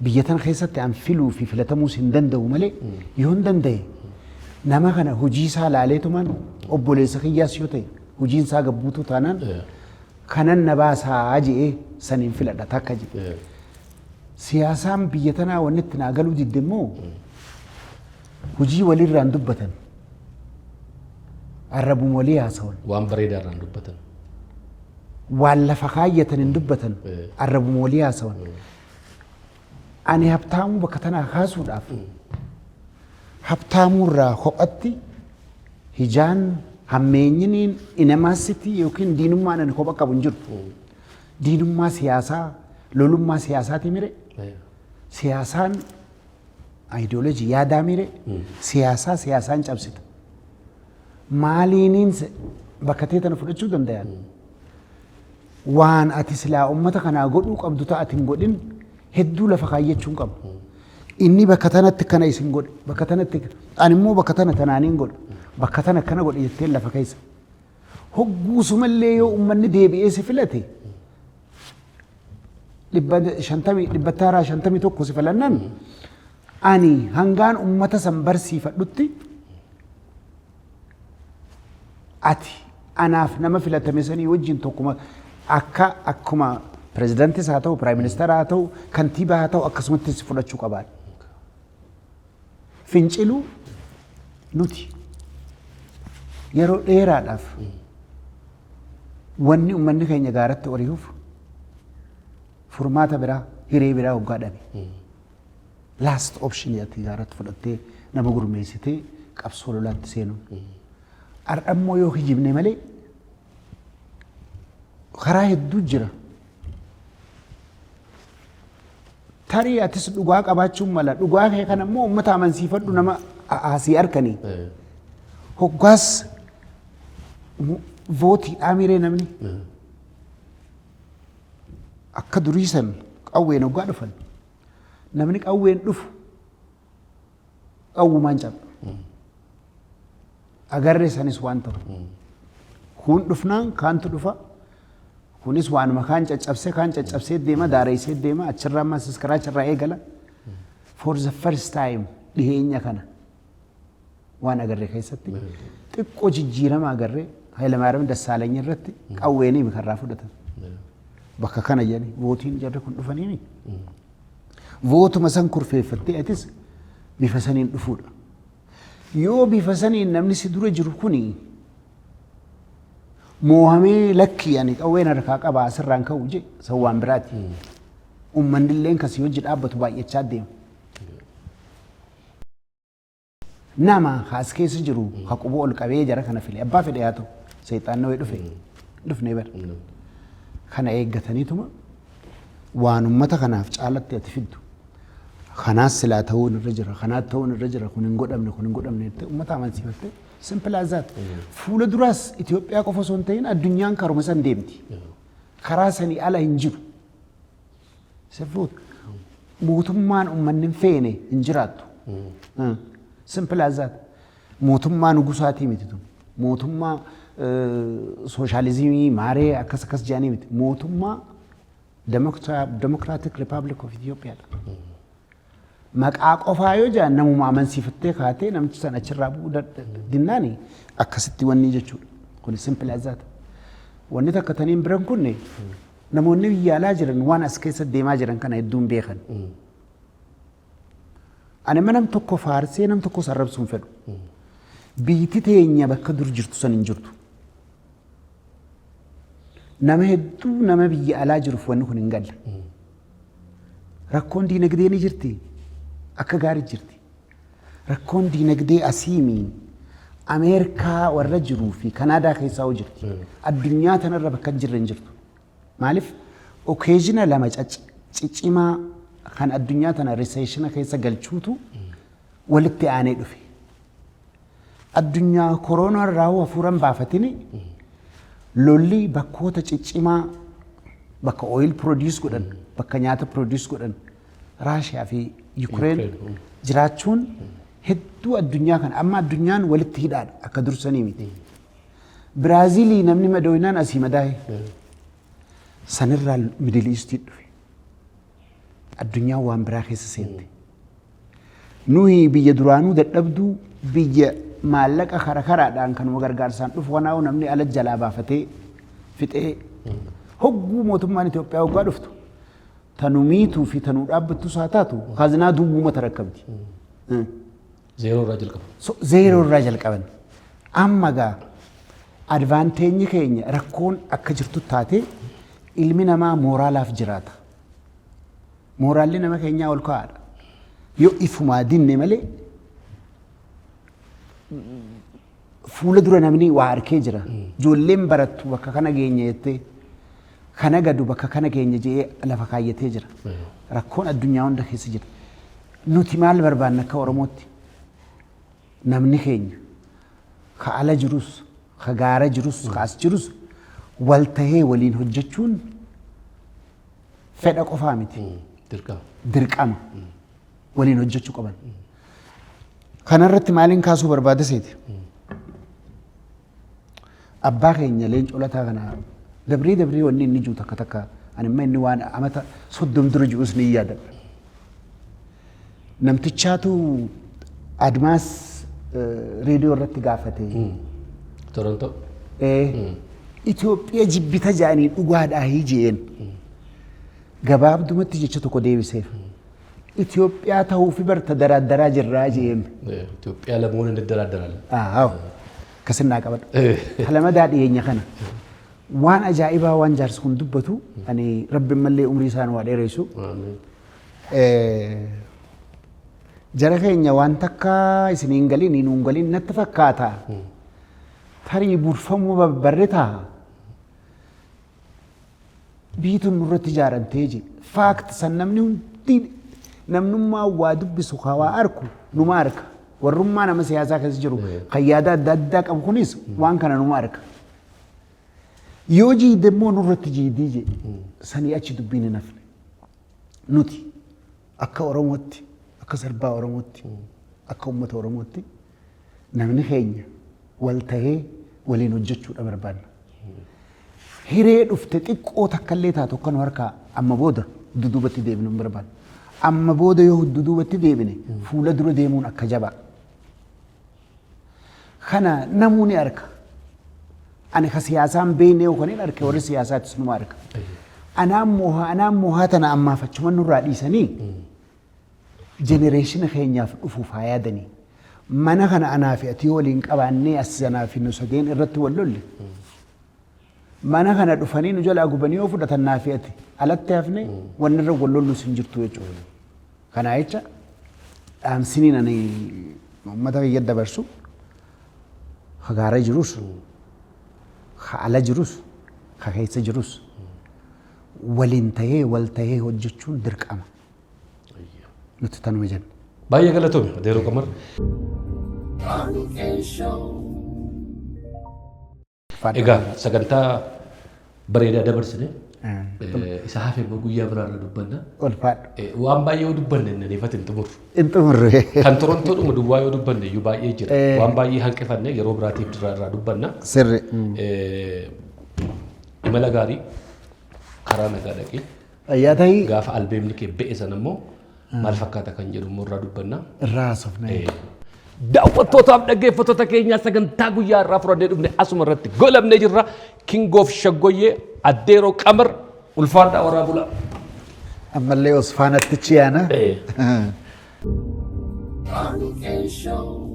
Biyya tana keessatti an filuu fi filatamuus hin danda'u malee yoo hin danda'e nama kana hojii isaa laaleetumaan obboleessa kiyyaas yoo ta'e hojiin isaa gabbuutuu taanaan kanan na baasaa je'ee saniin filadha takka jedhe. Siyaasaan biyya tanaa wanni itti naa galuu didde immoo hojii walirraan dubbatan. Arrabuma walii haasawan. Waan bareedaarraan dubbatan. Waan lafa kaayyatan hin dubbatan. Arrabuma walii haasawan. Ani habtaamuu bakka tanaa kaasuudhaaf habtaamuurraa kophatti hijaan hammeenyiniin inamaasitti yookiin diinummaan ani kopha qabu hin jiru. Diinummaa siyaasaa lolummaa siyaasaatii mire siyaasaan aayidooloojii yaadaa mire siyaasaan cabsita. Maaliiniin bakka ta'e tana fudhachuu danda'an waan ati silaa uummata kanaa godhuu qabdu ta'a ati hin godhin hedduu lafa kaayyachuun qabu. Inni bakka tanatti kana isin godhe bakka tanatti ani immoo bakka tana tanaaniin godhe bakka tana akkana godhe jetteen lafa keessa. Hogguusumallee yoo uummanni deebi'ee si filate dhibbattaaraa 51 si filannaan ani hangaan uummata san barsiifadhutti ati anaaf nama filatame sanii wajjin tokkuma akkuma pirezidaantis haa ta'u piraayim ministeera haa ta'u kantiibaa haa ta'u akkasumatti si fudhachuu qabaadha. Finciluu nuti yeroo dheeraadhaaf wanni uummanni keenya gaaratti oriihuuf furmaata biraa hiree biraa hoggaa dhabe. Last option ati gaaratti fudhattee nama gurmeessitee qabsoo lolaatti seenuun. Ardhammoo yoo hijibne malee karaa hedduu jira. Tarii atis dhugaa qabaachuun mala dhugaa kee kana immoo uummata amansiifadhu nama asii harkanii hoggaas vootii dhaamiree namni akka durii san qawween hoggaa dhufan namni qawween dhufu qawwumaan cabu agarree sanis waan ta'u kun dhufnaan kaantu dhufa kunis waanuma kaan caccabsee deema daareessee deema achirraa ammas iskaraa achirraa eegala for the first time dhiheenya kana waan agarree keessatti xiqqoo jijjiirama agarree Hayilamaariyaam Dassaalany irratti qawweenii mikarraa fudhatan bakka kana jedhani vootiin jarri kun dhufanii vootuma san kurfeeffattee atis bifa saniin dhufuudha yoo bifa saniin namni si dura jiru kuni moohamee lakkii ani qawween harkaa qabaa asirraan ka'u je san waan biraati ummanni illeen kasii hojii dhaabbatu baay'achaa deema nama haas keessa jiru haquboo ol qabee jara kana file abbaa fedhe haa ta'u seexaan nawee dhufnee bara kana eeggataniituma waan ummata kanaaf caalatti ati fiddu kanaas silaa ta'uun irra jira kanaat ta'uun irra jira kun hin godhamne jettee ummata amansiifattee simple as that fuula duraas Itoophiyaa qofa osoo hin ta'in addunyaan karuma san deemti karaa sanii ala hin jiru sirfuut mootummaan ummanni hin feene hin jiraattu simple as that mootummaa nugusaatii miti tun mootummaa sooshaalizimii maaree akkas jedhanii miti mootummaa Democratic Republic of Ethiopia maqaa qofaa yoo jedhan namuma amansiifattee kaatee namtichi sana achirraa bu'uu dinnaani akkasitti wanni jechuudha kun simple as that wanni takka taniin biran kunne namoonni biyya alaa jiran waan as keessa deemaa jiran kana hedduun beekan ani manam tokko faarsee nam tokko sarrabsuun fedhu biitti teenya bakka dur jirtu san hin jirtu nama hedduu nama biyya alaa jiruuf wanni kun hin galle rakkoon diinagdee ni jirti akka gaarii jirti rakkoon diinagdee asiimii Ameerikaa warra jiruu fi Kanaadaa keessaa jirti addunyaa tanarra bakka jirre hin jirtu maaliif occasion lama ciccimaa kan addunyaa tana recession keessa galchuutu walitti aanee dhufe addunyaa koronaa irraa hafuuran baafatini lolli bakkoota ciccimaa bakka oil produce godhan bakka nyaata produce godhan Raashiyaa fi Ukraine jiraachuun hedduu addunyaa kana amma addunyaan walitti hidhaadha akka dursanii miti Biraazilii namni madooyinaan asii madaaye sanirraa Middle East dhufe addunyaa waan biraa keessa seente nuyi biyya duraanuu dadhabduu biyya maallaqa karaadhaan kanuma gargaarsaan dhufu wanaa'u namni ala jalaa baafatee fixee hogguu mootummaan Itoophiyaa hoggaa dhuftu tanu miituu fi tanu dhaabbattu isaa taatu kaazinaa duwwuma tarakkabdi zeeroo irraa jalqaban amma gaa advaanteenyi keenya rakkoon akka jirtu taate ilmi namaa mooraalaaf jiraata mooraalli nama keenyaa ol ka'aadha yoo ifumaa dinne malee fuula dura namni waa arkee jira ijoolleen barattu bakka kana geenye jettee kana gadu bakka kana geenye jedhee lafa kaayyatee jira rakkoon addunyaa hunda keessa jira nuti maal barbaanna akka Oromootti namni keenya ka ala jirus ka gaara jirus ka as jirus wal tahee waliin hojjechuun fedha qofaa miti dirqama waliin hojjechuu qaban kanarratti maaliin kaasuu barbaada seeti abbaa keenya leencoo lataa kana dabrii wanni inni jiru takka ani amma inni waan amata 30 dura jirus ni yaadadha namtichaatu admaas reediyoo irratti gaafate Toronto Itoophiyaa jibbita jaanii dhugaadhaa hijeen gabaabdumatti jecha tokko deebiseef Itoophiyaa ta'uu fi barta daraaddaraa jirraa jeen Itoophiyaa lamuun inni daraaddaraan kasinaa qabadha kalama daadhiyeenya kana waan ajaa'ibaa waan jaarsi kun dubbatu ani rabbi mallee umrii isaan waa dheeressu jara keenya waan takka isiniin galin nuun galin natti fakkaata tarii burfamuu babbarretaa biituun nurratti ijaarantee je faakti san namni hundi namnummaa waa dubbisu waa arku numa arka warrummaa nama siyaasaa keessa jiru kan yaada adda addaa qabu kunis waan kana numa arga. Yoo jiidde immoo nurratti jiidii jedhe sanii achi dubbiin hin hafne. Nuti akka Oromootti akka sarbaa Oromootti akka uummata Oromootti namni keenya wal tahee waliin hojjechuudha barbaanna. Hiree dhufte xiqqoo takkallee taatu kan harkaa amma booda duduubatti deebinu hin barbaannu. Amma booda yoo duduubatti deebine fuula dura deemuun akka jabaa. Kana namuu ni arga. Ani ka siyaasaan beekne yookaan hin arge warri siyaasaattis numa arga. Anaan moohaa tana ammaaf achuma nurraa dhiisanii jenereeshina keenyaaf dhufuuf haa yaadanii. Mana kana anaa fi ati waliin qabaannee as sanaa fi nu sadeen irratti wal lolle. Mana kana dhufanii nu jalaa gubanii yoo fudhatan naa fi ati alatti hafne wanni irra wal lollus hin jirtu jechuudha. Kana jecha dhaamsiniin ani uummata biyya dabarsu ka gaara jirus ka ala jirus ka keessa jirus waliin tahee wal tahee hojjechuun dirqama. Nuti tanuma jenna. Baay'ee galatoome Adeeroo Qamar. Egaa sagantaa bareedaa dabarsine isa hafe guyyaa biraarra dubbanna. Ulfaadha. Waan baay'ee yoo dubbanne neefati hin xumurru. Hin xumurre. Kan Torontoo dhuma duwwaa yoo dubbanne iyyuu baay'ee jira. Waan baay'ee hanqifanne yeroo biraatiif irraa dubbanna. Sirri. Imala gaarii karaa nagaa dhaqee. Ayyaa ta'ii. Gaafa albeemni kee ba'e sana immoo maal fakkaata kan jedhu immoo irraa dubbanna. Irraa haasofna. Daawwattootaaf dhaggeeffattoota keenyaa sagantaa guyyaa irraa fudhannee dhufne asuma irratti goolabnee jirra. King of Shaggoyyee Adeeroo Qamar ulfaadhaa waraabulaa. Ammallee Osfaanatti ciyaana. Show.